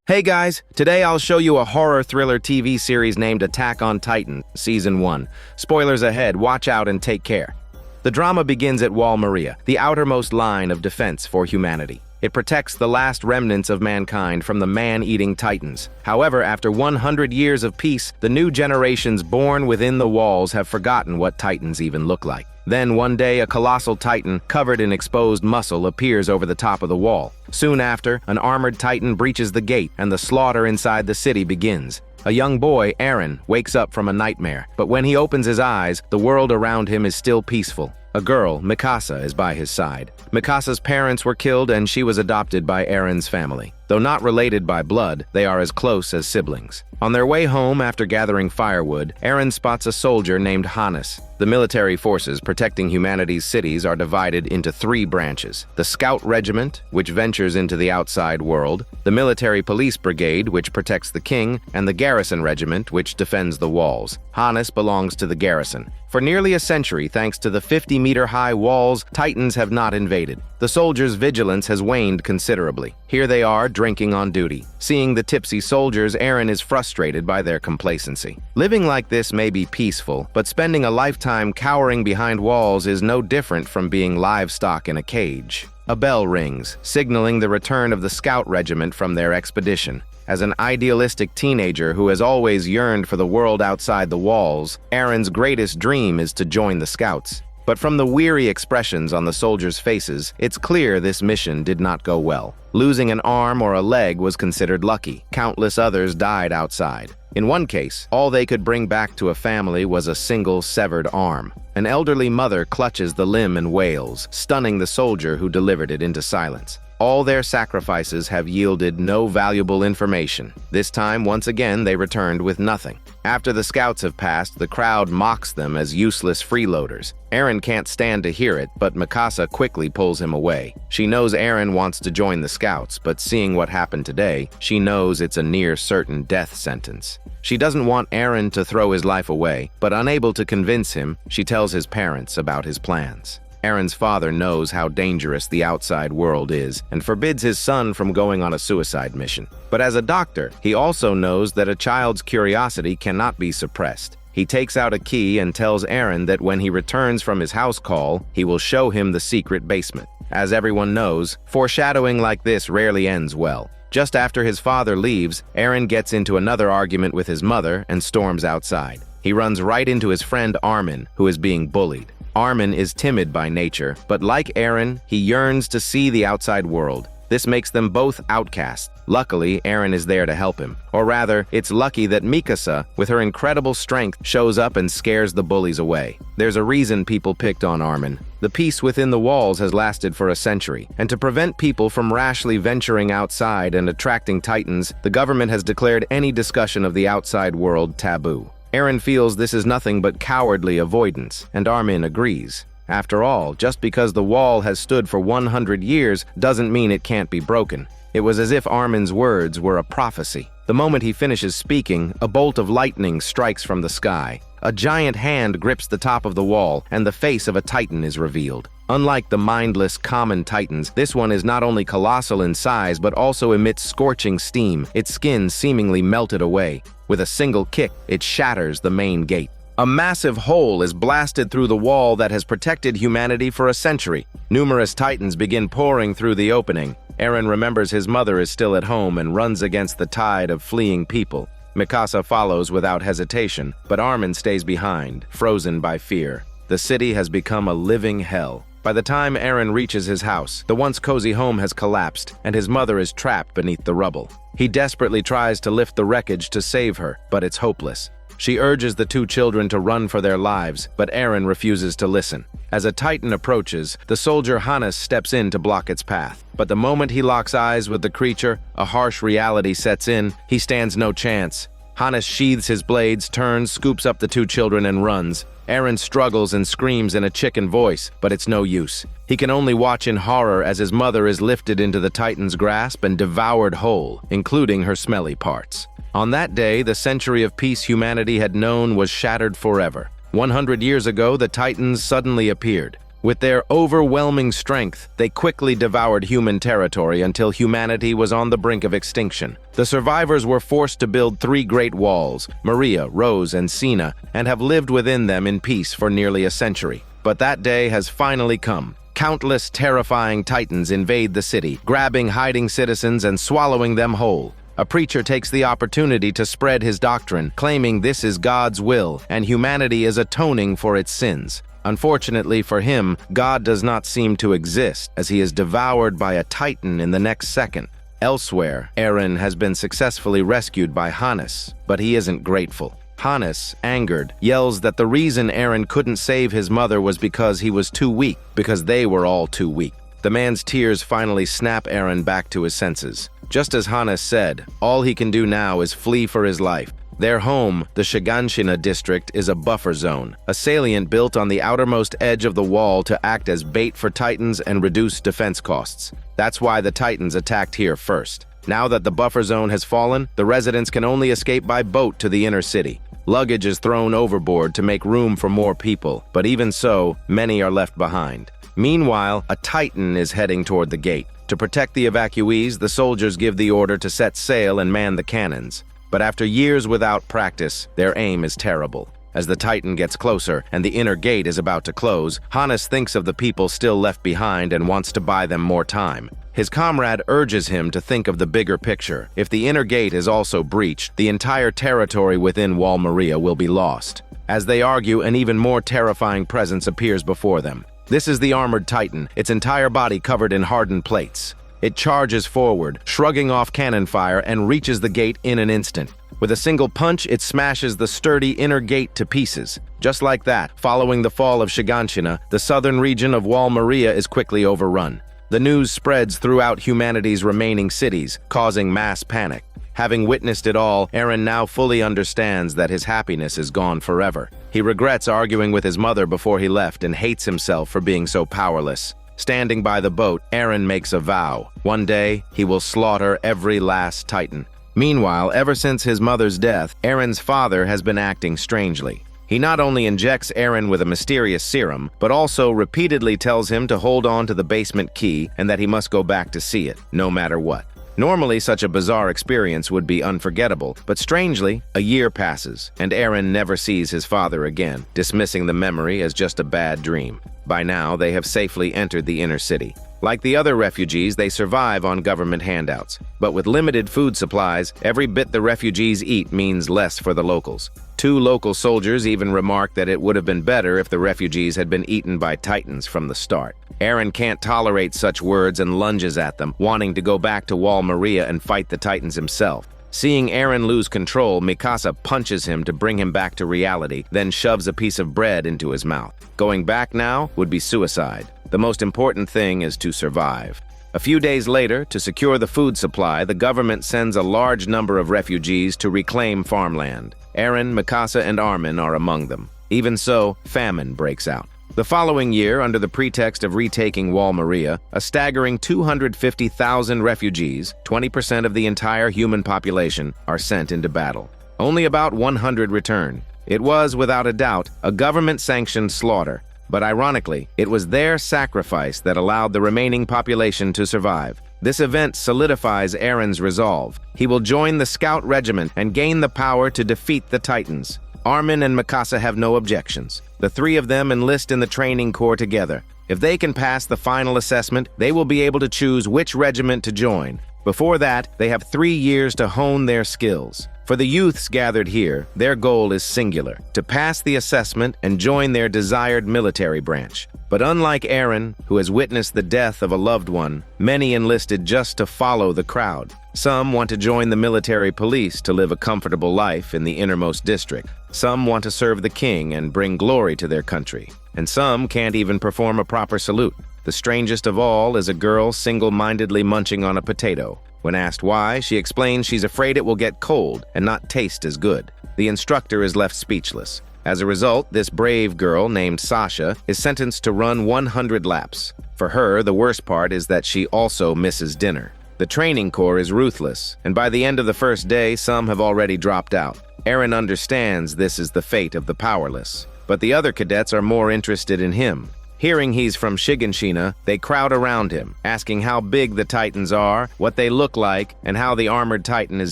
Hey guys, today I'll show you a horror thriller TV series named Attack on Titan, Season 1. Spoilers ahead, watch out and take care. The drama begins at Wall Maria, the outermost line of defense for humanity. It protects the last remnants of mankind from the man-eating Titans. However, after 100 years of peace, the new generations born within the walls have forgotten what Titans even look like. Then one day, a colossal Titan covered in exposed muscle appears over the top of the wall. Soon after, an armored Titan breaches the gate and the slaughter inside the city begins. A young boy, Eren, wakes up from a nightmare, but when he opens his eyes, the world around him is still peaceful. A girl, Mikasa, is by his side. Mikasa's parents were killed and she was adopted by Eren's family. Though not related by blood, they are as close as siblings. On their way home after gathering firewood, Eren spots a soldier named Hannes. The military forces protecting humanity's cities are divided into 3 branches: the Scout Regiment, which ventures into the outside world, the Military Police Brigade, which protects the king, and the Garrison Regiment, which defends the walls. Hannes belongs to the garrison. For nearly a century, thanks to the 50-meter-high walls, Titans have not invaded. The soldiers' vigilance has waned considerably. Here they are, drinking on duty. Seeing the tipsy soldiers, Eren is frustrated by their complacency. Living like this may be peaceful, but spending a lifetime cowering behind walls is no different from being livestock in a cage. A bell rings, signaling the return of the Scout Regiment from their expedition. As an idealistic teenager who has always yearned for the world outside the walls, Eren's greatest dream is to join the Scouts. But from the weary expressions on the soldiers' faces, it's clear this mission did not go well. Losing an arm or a leg was considered lucky. Countless others died outside. In one case, all they could bring back to a family was a single severed arm. An elderly mother clutches the limb and wails, stunning the soldier who delivered it into silence. All their sacrifices have yielded no valuable information. This time, once again, they returned with nothing. After the Scouts have passed, the crowd mocks them as useless freeloaders. Eren can't stand to hear it, but Mikasa quickly pulls him away. She knows Eren wants to join the Scouts, but seeing what happened today, she knows it's a near certain death sentence. She doesn't want Eren to throw his life away, but unable to convince him, she tells his parents about his plans. Eren's father knows how dangerous the outside world is and forbids his son from going on a suicide mission. But as a doctor, he also knows that a child's curiosity cannot be suppressed. He takes out a key and tells Eren that when he returns from his house call, he will show him the secret basement. As everyone knows, foreshadowing like this rarely ends well. Just after his father leaves, Eren gets into another argument with his mother and storms outside. He runs right into his friend Armin, who is being bullied. Armin is timid by nature, but like Eren, he yearns to see the outside world. This makes them both outcasts. Luckily, Eren is there to help him. Or rather, it's lucky that Mikasa, with her incredible strength, shows up and scares the bullies away. There's a reason people picked on Armin. The peace within the walls has lasted for a century, and to prevent people from rashly venturing outside and attracting Titans, the government has declared any discussion of the outside world taboo. Eren feels this is nothing but cowardly avoidance, and Armin agrees. After all, just because the wall has stood for 100 years doesn't mean it can't be broken. It was as if Armin's words were a prophecy. The moment he finishes speaking, a bolt of lightning strikes from the sky. A giant hand grips the top of the wall, and the face of a Titan is revealed. Unlike the mindless, common Titans, this one is not only colossal in size but also emits scorching steam, its skin seemingly melted away. With a single kick, it shatters the main gate. A massive hole is blasted through the wall that has protected humanity for a century. Numerous Titans begin pouring through the opening. Eren remembers his mother is still at home and runs against the tide of fleeing people. Mikasa follows without hesitation, but Armin stays behind, frozen by fear. The city has become a living hell. By the time Eren reaches his house, the once cozy home has collapsed, and his mother is trapped beneath the rubble. He desperately tries to lift the wreckage to save her, but it's hopeless. She urges the 2 children to run for their lives, but Eren refuses to listen. As a Titan approaches, the soldier Hannes steps in to block its path. But the moment he locks eyes with the creature, a harsh reality sets in. He stands no chance. Hannes sheathes his blades, turns, scoops up the 2 children, and runs. Eren struggles and screams in a chicken voice, but it's no use. He can only watch in horror as his mother is lifted into the Titan's grasp and devoured whole, including her smelly parts. On that day, the century of peace humanity had known was shattered forever. 100 years ago, the Titans suddenly appeared. With their overwhelming strength, they quickly devoured human territory until humanity was on the brink of extinction. The survivors were forced to build 3 great walls, Maria, Rose, and Sina, and have lived within them in peace for nearly a century. But that day has finally come. Countless terrifying titans invade the city, grabbing hiding citizens and swallowing them whole. A preacher takes the opportunity to spread his doctrine, claiming this is God's will and humanity is atoning for its sins. Unfortunately for him, God does not seem to exist, as he is devoured by a titan in the next second. Elsewhere, Eren has been successfully rescued by Hannes, but he isn't grateful. Hannes, angered, yells that the reason Eren couldn't save his mother was because he was too weak, because they were all too weak. The man's tears finally snap Eren back to his senses. Just as Hannes said, all he can do now is flee for his life. Their home, the Shiganshina district, is a buffer zone, a salient built on the outermost edge of the wall to act as bait for titans and reduce defense costs. That's why the titans attacked here first. Now that the buffer zone has fallen, the residents can only escape by boat to the inner city. Luggage is thrown overboard to make room for more people, but even so, many are left behind. Meanwhile, a titan is heading toward the gate. To protect the evacuees, the soldiers give the order to set sail and man the cannons. But after years without practice, their aim is terrible. As the Titan gets closer and the inner gate is about to close, Hannes thinks of the people still left behind and wants to buy them more time. His comrade urges him to think of the bigger picture. If the inner gate is also breached, the entire territory within Wall Maria will be lost. As they argue, an even more terrifying presence appears before them. This is the armored Titan, its entire body covered in hardened plates. It charges forward, shrugging off cannon fire, and reaches the gate in an instant. With a single punch, it smashes the sturdy inner gate to pieces. Just like that, following the fall of Shiganshina, the southern region of Wall Maria is quickly overrun. The news spreads throughout humanity's remaining cities, causing mass panic. Having witnessed it all, Eren now fully understands that his happiness is gone forever. He regrets arguing with his mother before he left and hates himself for being so powerless. Standing by the boat, Eren makes a vow. One day, he will slaughter every last Titan. Meanwhile, ever since his mother's death, Eren's father has been acting strangely. He not only injects Eren with a mysterious serum, but also repeatedly tells him to hold on to the basement key and that he must go back to see it, no matter what. Normally, such a bizarre experience would be unforgettable, but strangely, a year passes, and Eren never sees his father again, dismissing the memory as just a bad dream. By now, they have safely entered the inner city. Like the other refugees, they survive on government handouts. But with limited food supplies, every bit the refugees eat means less for the locals. 2 local soldiers even remark that it would have been better if the refugees had been eaten by titans from the start. Eren can't tolerate such words and lunges at them, wanting to go back to Wall Maria and fight the titans himself. Seeing Eren lose control, Mikasa punches him to bring him back to reality, then shoves a piece of bread into his mouth. Going back now would be suicide. The most important thing is to survive. A few days later, to secure the food supply, the government sends a large number of refugees to reclaim farmland. Eren, Mikasa, and Armin are among them. Even so, famine breaks out. The following year, under the pretext of retaking Wall Maria, a staggering 250,000 refugees, 20% of the entire human population, are sent into battle. Only about 100 return. It was, without a doubt, a government-sanctioned slaughter. But ironically, it was their sacrifice that allowed the remaining population to survive. This event solidifies Eren's resolve. He will join the Scout Regiment and gain the power to defeat the Titans. Armin and Mikasa have no objections. The 3 of them enlist in the training corps together. If they can pass the final assessment, they will be able to choose which regiment to join. Before that, they have 3 years to hone their skills. For the youths gathered here, their goal is singular: to pass the assessment and join their desired military branch. But unlike Eren, who has witnessed the death of a loved one, many enlisted just to follow the crowd. Some want to join the military police to live a comfortable life in the innermost district. Some want to serve the king and bring glory to their country. And some can't even perform a proper salute. The strangest of all is a girl single-mindedly munching on a potato. When asked why, she explains she's afraid it will get cold and not taste as good. The instructor is left speechless. As a result, this brave girl named Sasha is sentenced to run 100 laps. For her, the worst part is that she also misses dinner. The training corps is ruthless, and by the end of the first day, some have already dropped out. Eren understands this is the fate of the powerless, but the other cadets are more interested in him. Hearing he's from Shiganshina, they crowd around him, asking how big the Titans are, what they look like, and how the armored Titan is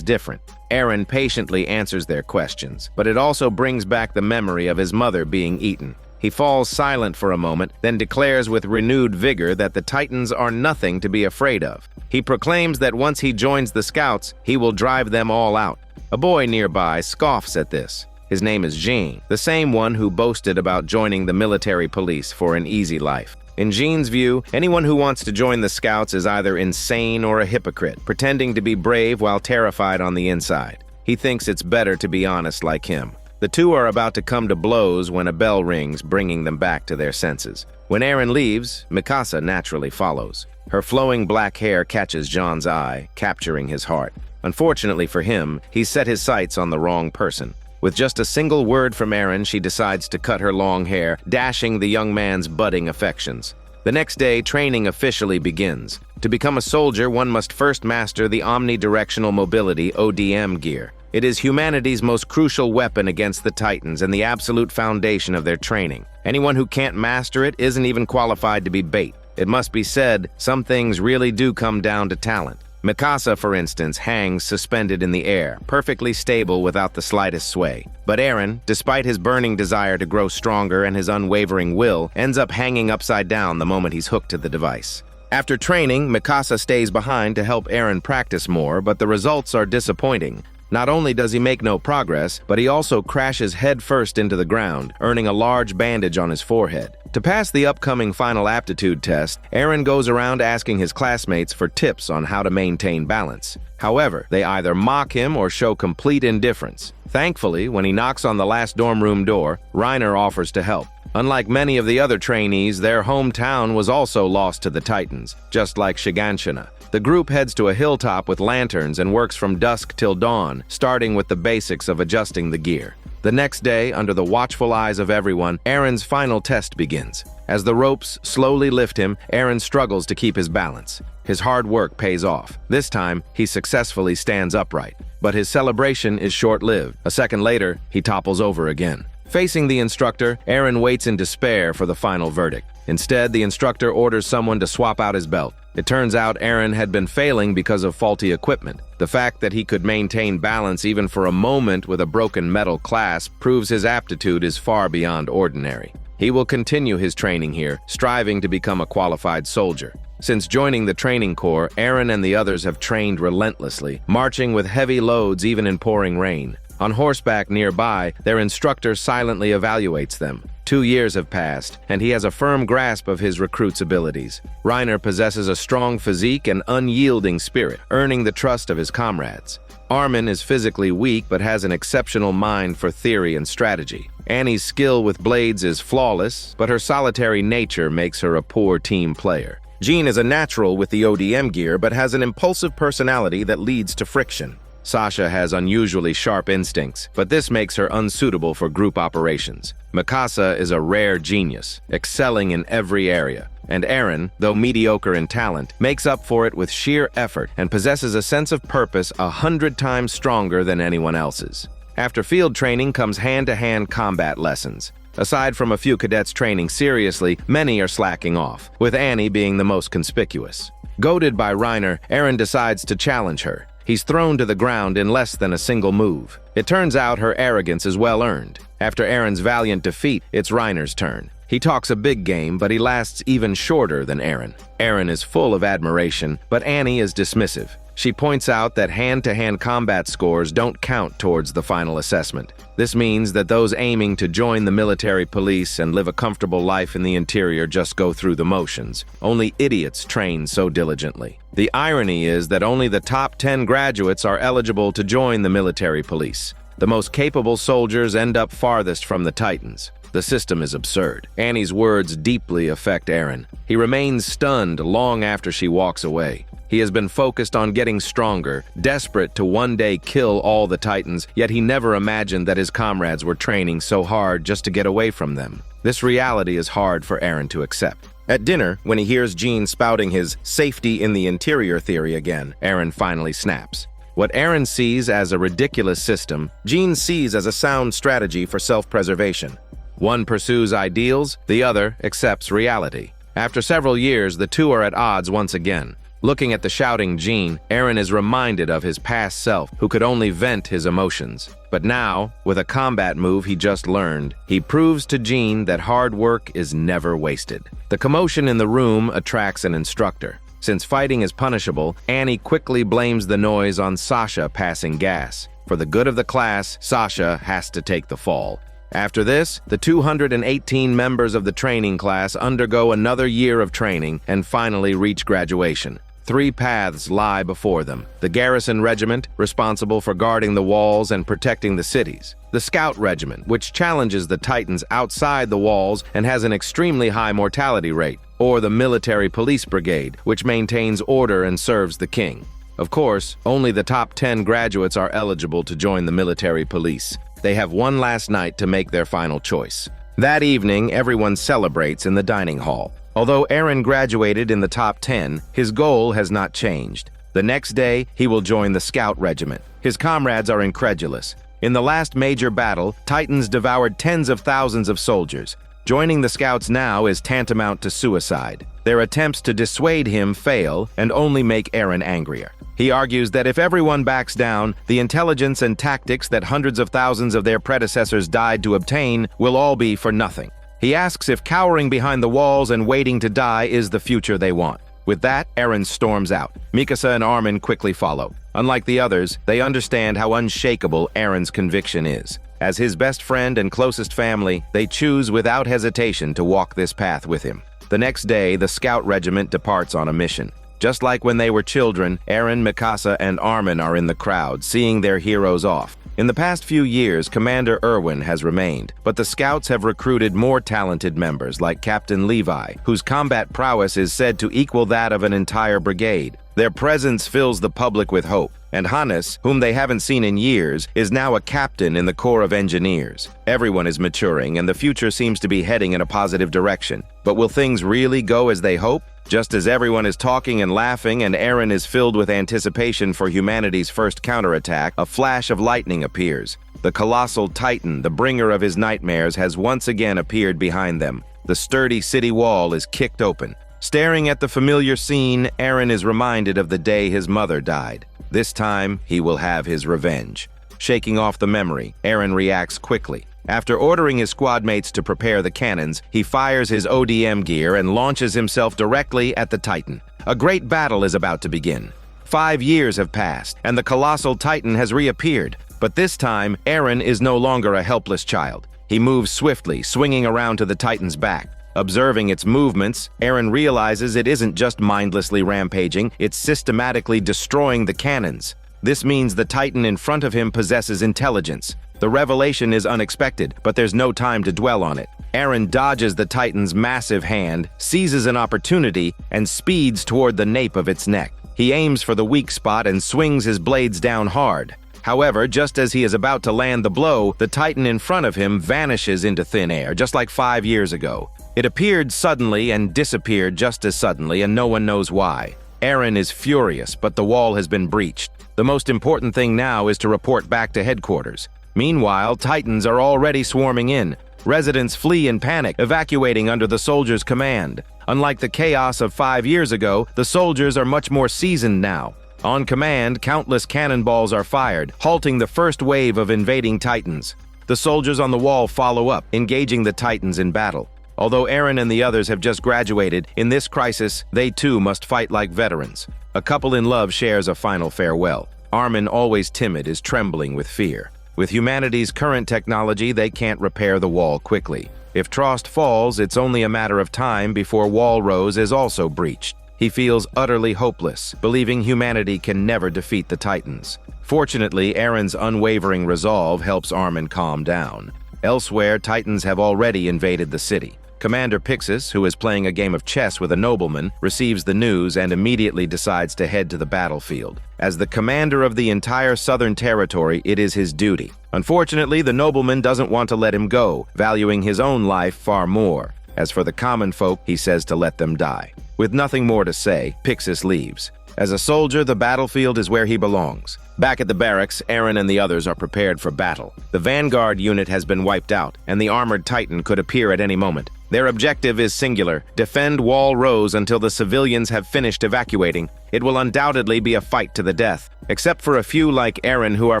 different. Eren patiently answers their questions, but it also brings back the memory of his mother being eaten. He falls silent for a moment, then declares with renewed vigor that the Titans are nothing to be afraid of. He proclaims that once he joins the Scouts, he will drive them all out. A boy nearby scoffs at this. His name is Jean, the same one who boasted about joining the military police for an easy life. In Jean's view, anyone who wants to join the Scouts is either insane or a hypocrite, pretending to be brave while terrified on the inside. He thinks it's better to be honest like him. The two are about to come to blows when a bell rings, bringing them back to their senses. When Eren leaves, Mikasa naturally follows. Her flowing black hair catches Jean's eye, capturing his heart. Unfortunately for him, he's set his sights on the wrong person. With just a single word from Eren, she decides to cut her long hair, dashing the young man's budding affections. The next day, training officially begins. To become a soldier, one must first master the omnidirectional mobility (ODM) gear. It is humanity's most crucial weapon against the Titans and the absolute foundation of their training. Anyone who can't master it isn't even qualified to be bait. It must be said, some things really do come down to talent. Mikasa, for instance, hangs suspended in the air, perfectly stable without the slightest sway. But Eren, despite his burning desire to grow stronger and his unwavering will, ends up hanging upside down the moment he's hooked to the device. After training, Mikasa stays behind to help Eren practice more, but the results are disappointing. Not only does he make no progress, but he also crashes headfirst into the ground, earning a large bandage on his forehead. To pass the upcoming final aptitude test, Eren goes around asking his classmates for tips on how to maintain balance. However, they either mock him or show complete indifference. Thankfully, when he knocks on the last dorm room door, Reiner offers to help. Unlike many of the other trainees, their hometown was also lost to the Titans, just like Shiganshina. The group heads to a hilltop with lanterns and works from dusk till dawn, starting with the basics of adjusting the gear. The next day, under the watchful eyes of everyone, Eren's final test begins. As the ropes slowly lift him, Eren struggles to keep his balance. His hard work pays off. This time, he successfully stands upright. But his celebration is short-lived. A second later, he topples over again. Facing the instructor, Eren waits in despair for the final verdict. Instead, the instructor orders someone to swap out his belt. It turns out Eren had been failing because of faulty equipment. The fact that he could maintain balance even for a moment with a broken metal clasp proves his aptitude is far beyond ordinary. He will continue his training here, striving to become a qualified soldier. Since joining the training corps, Eren and the others have trained relentlessly, marching with heavy loads even in pouring rain. On horseback nearby, their instructor silently evaluates them. 2 years have passed, and he has a firm grasp of his recruit's abilities. Reiner possesses a strong physique and unyielding spirit, earning the trust of his comrades. Armin is physically weak but has an exceptional mind for theory and strategy. Annie's skill with blades is flawless, but her solitary nature makes her a poor team player. Jean is a natural with the ODM gear but has an impulsive personality that leads to friction. Sasha has unusually sharp instincts, but this makes her unsuitable for group operations. Mikasa is a rare genius, excelling in every area. And Eren, though mediocre in talent, makes up for it with sheer effort and possesses a sense of purpose 100 times stronger than anyone else's. After field training comes hand-to-hand combat lessons. Aside from a few cadets training seriously, many are slacking off, with Annie being the most conspicuous. Goaded by Reiner, Eren decides to challenge her. He's thrown to the ground in less than a single move. It turns out her arrogance is well earned. After Eren's valiant defeat, it's Reiner's turn. He talks a big game, but he lasts even shorter than Eren. Eren is full of admiration, but Annie is dismissive. She points out that hand-to-hand combat scores don't count towards the final assessment. This means that those aiming to join the military police and live a comfortable life in the interior just go through the motions. Only idiots train so diligently. The irony is that only the top 10 graduates are eligible to join the military police. The most capable soldiers end up farthest from the Titans. The system is absurd. Annie's words deeply affect Eren. He remains stunned long after she walks away. He has been focused on getting stronger, desperate to one day kill all the Titans, yet he never imagined that his comrades were training so hard just to get away from them. This reality is hard for Eren to accept. At dinner, when he hears Jean spouting his safety in the interior theory again, Eren finally snaps. What Eren sees as a ridiculous system, Jean sees as a sound strategy for self-preservation. One pursues ideals, the other accepts reality. After several years, the two are at odds once again. Looking at the shouting Jean, Eren is reminded of his past self, who could only vent his emotions. But now, with a combat move he just learned, he proves to Jean that hard work is never wasted. The commotion in the room attracts an instructor. Since fighting is punishable, Annie quickly blames the noise on Sasha passing gas. For the good of the class, Sasha has to take the fall. After this, the 218 members of the training class undergo another year of training and finally reach graduation. 3 paths lie before them. The garrison regiment, responsible for guarding the walls and protecting the cities. The scout regiment, which challenges the Titans outside the walls and has an extremely high mortality rate. Or the military police brigade, which maintains order and serves the king. Of course, only the top 10 graduates are eligible to join the military police. They have one last night to make their final choice. That evening, everyone celebrates in the dining hall. Although Eren graduated in the top 10, his goal has not changed. The next day, he will join the scout regiment. His comrades are incredulous. In the last major battle, Titans devoured tens of thousands of soldiers. Joining the scouts now is tantamount to suicide. Their attempts to dissuade him fail and only make Eren angrier. He argues that if everyone backs down, the intelligence and tactics that hundreds of thousands of their predecessors died to obtain will all be for nothing. He asks if cowering behind the walls and waiting to die is the future they want. With that, Eren storms out. Mikasa and Armin quickly follow. Unlike the others, they understand how unshakable Eren's conviction is. As his best friend and closest family, they choose without hesitation to walk this path with him. The next day, the scout regiment departs on a mission. Just like when they were children, Eren, Mikasa, and Armin are in the crowd, seeing their heroes off. In the past few years, Commander Erwin has remained, but the scouts have recruited more talented members like Captain Levi, whose combat prowess is said to equal that of an entire brigade. Their presence fills the public with hope, and Hannes, whom they haven't seen in years, is now a captain in the Corps of Engineers. Everyone is maturing, and the future seems to be heading in a positive direction. But will things really go as they hope? Just as everyone is talking and laughing and Eren is filled with anticipation for humanity's first counterattack, a flash of lightning appears. The colossal Titan, the bringer of his nightmares, has once again appeared behind them. The sturdy city wall is kicked open. Staring at the familiar scene, Eren is reminded of the day his mother died. This time, he will have his revenge. Shaking off the memory, Eren reacts quickly. After ordering his squad mates to prepare the cannons, he fires his ODM gear and launches himself directly at the Titan. A great battle is about to begin. 5 years have passed, and the colossal Titan has reappeared. But this time, Eren is no longer a helpless child. He moves swiftly, swinging around to the Titan's back. Observing its movements, Eren realizes it isn't just mindlessly rampaging, it's systematically destroying the cannons. This means the Titan in front of him possesses intelligence. The revelation is unexpected, but there's no time to dwell on it. Eren dodges the Titan's massive hand, seizes an opportunity, and speeds toward the nape of its neck. He aims for the weak spot and swings his blades down hard. However, just as he is about to land the blow, the Titan in front of him vanishes into thin air, just like 5 years ago. It appeared suddenly and disappeared just as suddenly, and no one knows why. Eren is furious, but the wall has been breached. The most important thing now is to report back to headquarters. Meanwhile, Titans are already swarming in. Residents flee in panic, evacuating under the soldiers' command. Unlike the chaos of 5 years ago, the soldiers are much more seasoned now. On command, countless cannonballs are fired, halting the first wave of invading Titans. The soldiers on the wall follow up, engaging the Titans in battle. Although Eren and the others have just graduated, in this crisis, they too must fight like veterans. A couple in love shares a final farewell. Armin, always timid, is trembling with fear. With humanity's current technology, they can't repair the wall quickly. If Trost falls, it's only a matter of time before Wall Rose is also breached. He feels utterly hopeless, believing humanity can never defeat the Titans. Fortunately, Eren's unwavering resolve helps Armin calm down. Elsewhere, Titans have already invaded the city. Commander Pixis, who is playing a game of chess with a nobleman, receives the news and immediately decides to head to the battlefield. As the commander of the entire southern territory, it is his duty. Unfortunately, the nobleman doesn't want to let him go, valuing his own life far more. As for the common folk, he says to let them die. With nothing more to say, Pixis leaves. As a soldier, the battlefield is where he belongs. Back at the barracks, Eren and the others are prepared for battle. The Vanguard unit has been wiped out, and the armored Titan could appear at any moment. Their objective is singular: defend Wall Rose until the civilians have finished evacuating. It will undoubtedly be a fight to the death. Except for a few like Eren who are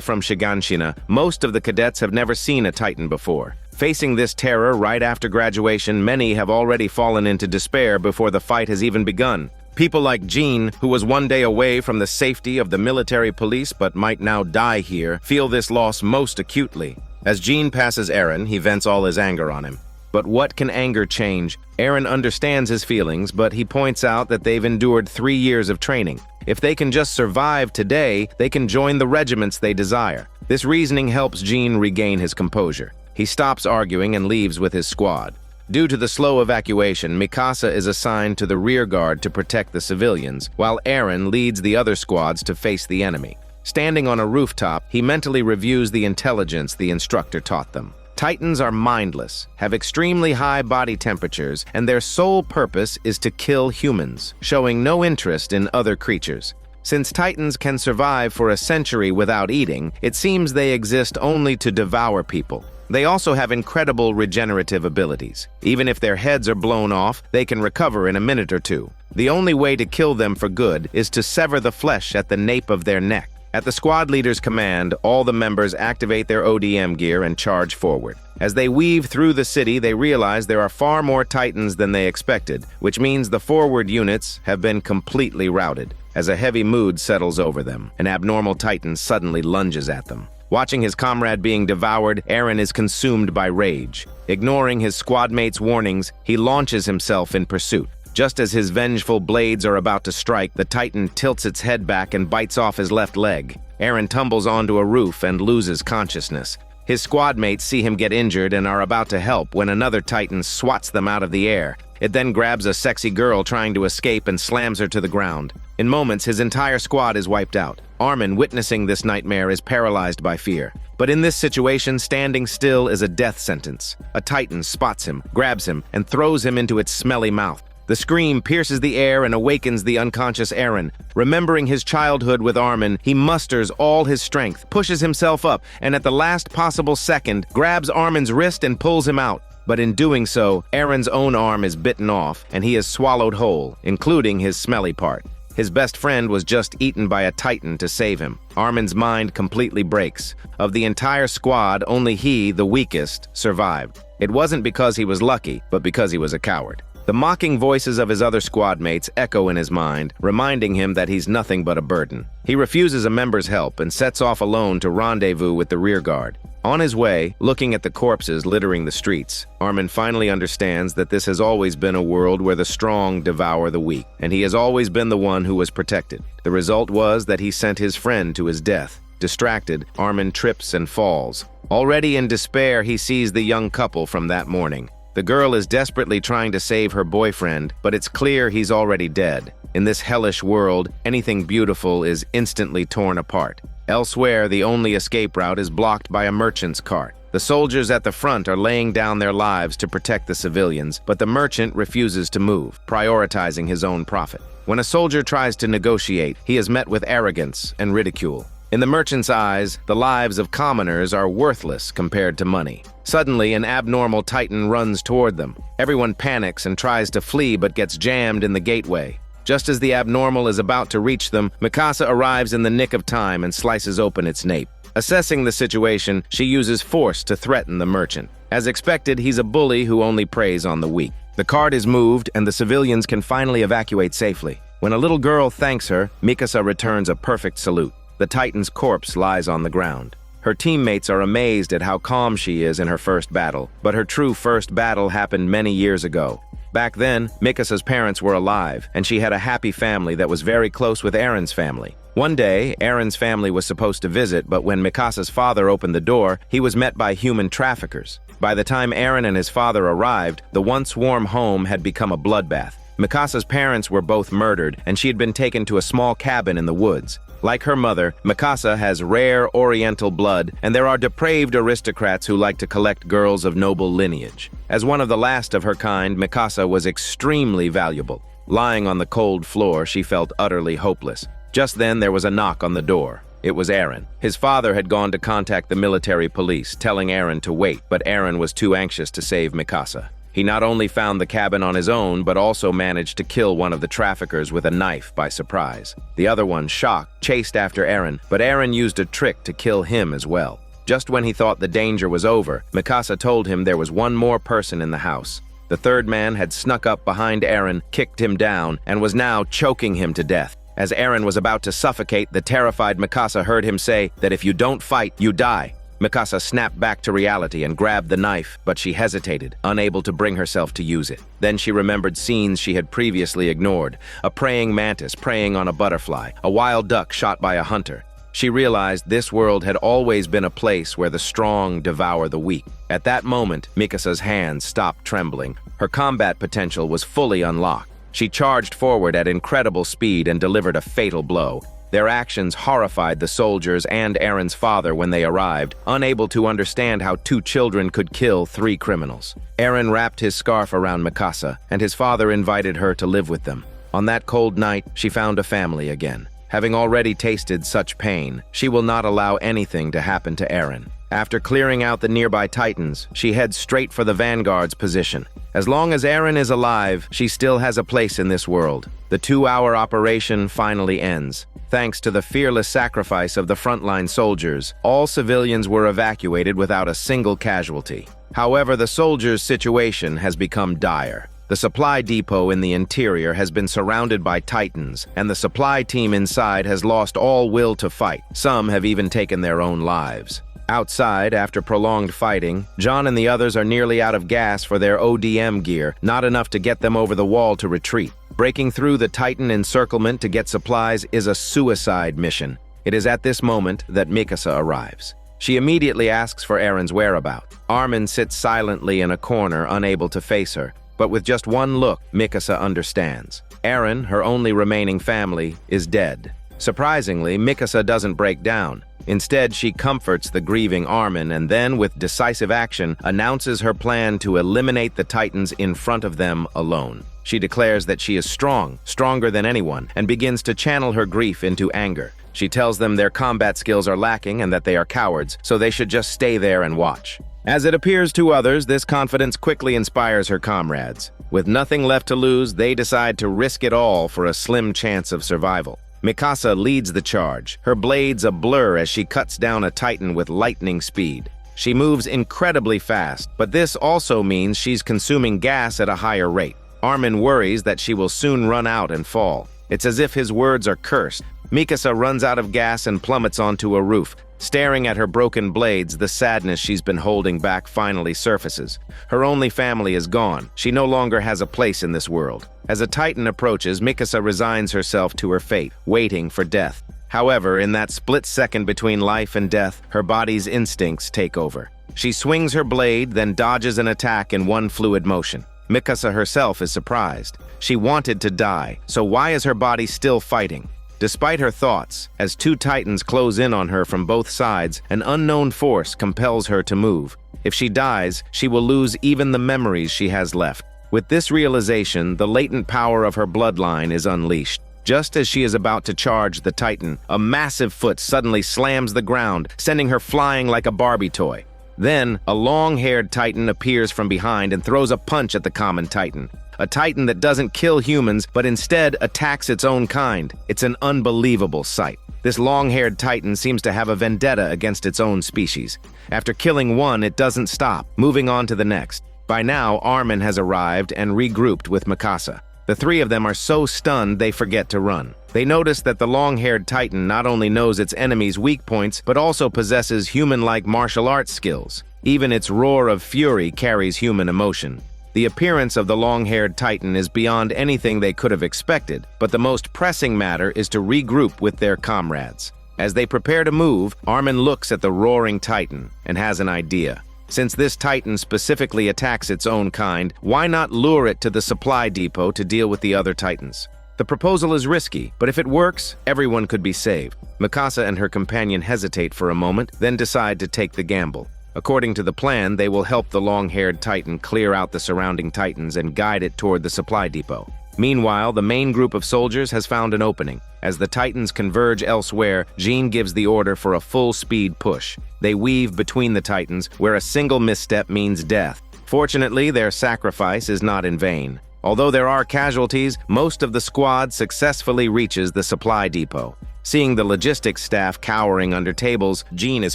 from Shiganshina, most of the cadets have never seen a Titan before. Facing this terror right after graduation, many have already fallen into despair before the fight has even begun. People like Jean, who was one day away from the safety of the military police but might now die here, feel this loss most acutely. As Jean passes Eren, he vents all his anger on him. But what can anger change? Eren understands his feelings, but he points out that they've endured 3 years of training. If they can just survive today, they can join the regiments they desire. This reasoning helps Jean regain his composure. He stops arguing and leaves with his squad. Due to the slow evacuation, Mikasa is assigned to the rear guard to protect the civilians, while Eren leads the other squads to face the enemy. Standing on a rooftop, he mentally reviews the intelligence the instructor taught them. Titans are mindless, have extremely high body temperatures, and their sole purpose is to kill humans, showing no interest in other creatures. Since Titans can survive for a century without eating, it seems they exist only to devour people. They also have incredible regenerative abilities. Even if their heads are blown off, they can recover in a minute or two. The only way to kill them for good is to sever the flesh at the nape of their neck. At the squad leader's command, all the members activate their ODM gear and charge forward. As they weave through the city, they realize there are far more Titans than they expected, which means the forward units have been completely routed. As a heavy mood settles over them, an abnormal Titan suddenly lunges at them. Watching his comrade being devoured, Eren is consumed by rage. Ignoring his squadmates' warnings, he launches himself in pursuit. Just as his vengeful blades are about to strike, the Titan tilts its head back and bites off his left leg. Eren tumbles onto a roof and loses consciousness. His squadmates see him get injured and are about to help when another Titan swats them out of the air. It then grabs a sexy girl trying to escape and slams her to the ground. In moments, his entire squad is wiped out. Armin, witnessing this nightmare, is paralyzed by fear. But in this situation, standing still is a death sentence. A Titan spots him, grabs him, and throws him into its smelly mouth. The scream pierces the air and awakens the unconscious Eren. Remembering his childhood with Armin, he musters all his strength, pushes himself up, and at the last possible second, grabs Armin's wrist and pulls him out. But in doing so, Eren's own arm is bitten off, and he is swallowed whole, including his smelly part. His best friend was just eaten by a Titan to save him. Armin's mind completely breaks. Of the entire squad, only he, the weakest, survived. It wasn't because he was lucky, but because he was a coward. The mocking voices of his other squad mates echo in his mind, reminding him that he's nothing but a burden. He refuses a member's help and sets off alone to rendezvous with the rear guard. On his way, looking at the corpses littering the streets, Armin finally understands that this has always been a world where the strong devour the weak, and he has always been the one who was protected. The result was that he sent his friend to his death. Distracted, Armin trips and falls. Already in despair, he sees the young couple from that morning. The girl is desperately trying to save her boyfriend, but it's clear he's already dead. In this hellish world, anything beautiful is instantly torn apart. Elsewhere, the only escape route is blocked by a merchant's cart. The soldiers at the front are laying down their lives to protect the civilians, but the merchant refuses to move, prioritizing his own profit. When a soldier tries to negotiate, he is met with arrogance and ridicule. In the merchant's eyes, the lives of commoners are worthless compared to money. Suddenly, an abnormal Titan runs toward them. Everyone panics and tries to flee but gets jammed in the gateway. Just as the abnormal is about to reach them, Mikasa arrives in the nick of time and slices open its nape. Assessing the situation, she uses force to threaten the merchant. As expected, he's a bully who only preys on the weak. The cart is moved and the civilians can finally evacuate safely. When a little girl thanks her, Mikasa returns a perfect salute. The Titan's corpse lies on the ground. Her teammates are amazed at how calm she is in her first battle, but her true first battle happened many years ago. Back then, Mikasa's parents were alive, and she had a happy family that was very close with Eren's family. One day, Eren's family was supposed to visit, but when Mikasa's father opened the door, he was met by human traffickers. By the time Eren and his father arrived, the once warm home had become a bloodbath. Mikasa's parents were both murdered, and she had been taken to a small cabin in the woods. Like her mother, Mikasa has rare Oriental blood, and there are depraved aristocrats who like to collect girls of noble lineage. As one of the last of her kind, Mikasa was extremely valuable. Lying on the cold floor, she felt utterly hopeless. Just then, there was a knock on the door. It was Aaron. His father had gone to contact the military police, telling Aaron to wait, but Aaron was too anxious to save Mikasa. He not only found the cabin on his own, but also managed to kill one of the traffickers with a knife by surprise. The other one, shocked, chased after Aaron, but Aaron used a trick to kill him as well. Just when he thought the danger was over, Mikasa told him there was one more person in the house. The third man had snuck up behind Aaron, kicked him down, and was now choking him to death. As Aaron was about to suffocate, the terrified Mikasa heard him say that if you don't fight, you die. Mikasa snapped back to reality and grabbed the knife, but she hesitated, unable to bring herself to use it. Then she remembered scenes she had previously ignored: a praying mantis preying on a butterfly, a wild duck shot by a hunter. She realized this world had always been a place where the strong devour the weak. At that moment, Mikasa's hands stopped trembling. Her combat potential was fully unlocked. She charged forward at incredible speed and delivered a fatal blow. Their actions horrified the soldiers and Aaron's father when they arrived, unable to understand how two children could kill three criminals. Aaron wrapped his scarf around Mikasa, and his father invited her to live with them. On that cold night, she found a family again. Having already tasted such pain, she will not allow anything to happen to Aaron. After clearing out the nearby Titans, she heads straight for the Vanguard's position. As long as Aaron is alive, she still has a place in this world. The 2-hour operation finally ends. Thanks to the fearless sacrifice of the frontline soldiers, all civilians were evacuated without a single casualty. However, the soldiers' situation has become dire. The supply depot in the interior has been surrounded by Titans, and the supply team inside has lost all will to fight. Some have even taken their own lives. Outside, after prolonged fighting, John and the others are nearly out of gas for their ODM gear, not enough to get them over the wall to retreat. Breaking through the Titan encirclement to get supplies is a suicide mission. It is at this moment that Mikasa arrives. She immediately asks for Aaron's whereabouts. Armin sits silently in a corner, unable to face her. But with just one look, Mikasa understands. Aaron, her only remaining family, is dead. Surprisingly, Mikasa doesn't break down. Instead, she comforts the grieving Armin and then, with decisive action, announces her plan to eliminate the Titans in front of them alone. She declares that she is strong, stronger than anyone, and begins to channel her grief into anger. She tells them their combat skills are lacking and that they are cowards, so they should just stay there and watch. As it appears to others, this confidence quickly inspires her comrades. With nothing left to lose, they decide to risk it all for a slim chance of survival. Mikasa leads the charge, her blades a blur as she cuts down a Titan with lightning speed. She moves incredibly fast, but this also means she's consuming gas at a higher rate. Armin worries that she will soon run out and fall. It's as if his words are cursed. Mikasa runs out of gas and plummets onto a roof. Staring at her broken blades, the sadness she's been holding back finally surfaces. Her only family is gone. She no longer has a place in this world. As a Titan approaches, Mikasa resigns herself to her fate, waiting for death. However, in that split second between life and death, her body's instincts take over. She swings her blade, then dodges an attack in one fluid motion. Mikasa herself is surprised. She wanted to die, so why is her body still fighting? Despite her thoughts, as two Titans close in on her from both sides, an unknown force compels her to move. If she dies, she will lose even the memories she has left. With this realization, the latent power of her bloodline is unleashed. Just as she is about to charge the Titan, a massive foot suddenly slams the ground, sending her flying like a Barbie toy. Then, a long-haired Titan appears from behind and throws a punch at the common Titan. A Titan that doesn't kill humans, but instead attacks its own kind. It's an unbelievable sight. This long-haired Titan seems to have a vendetta against its own species. After killing one, it doesn't stop, moving on to the next. By now, Armin has arrived and regrouped with Mikasa. The three of them are so stunned they forget to run. They notice that the long-haired Titan not only knows its enemy's weak points, but also possesses human-like martial arts skills. Even its roar of fury carries human emotion. The appearance of the long-haired Titan is beyond anything they could have expected, but the most pressing matter is to regroup with their comrades. As they prepare to move, Armin looks at the roaring Titan and has an idea. Since this Titan specifically attacks its own kind, why not lure it to the supply depot to deal with the other Titans? The proposal is risky, but if it works, everyone could be saved. Mikasa and her companion hesitate for a moment, then decide to take the gamble. According to the plan, they will help the long-haired Titan clear out the surrounding Titans and guide it toward the supply depot. Meanwhile, the main group of soldiers has found an opening. As the Titans converge elsewhere, Jean gives the order for a full-speed push. They weave between the Titans, where a single misstep means death. Fortunately, their sacrifice is not in vain. Although there are casualties, most of the squad successfully reaches the supply depot. Seeing the logistics staff cowering under tables, Jean is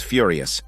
furious.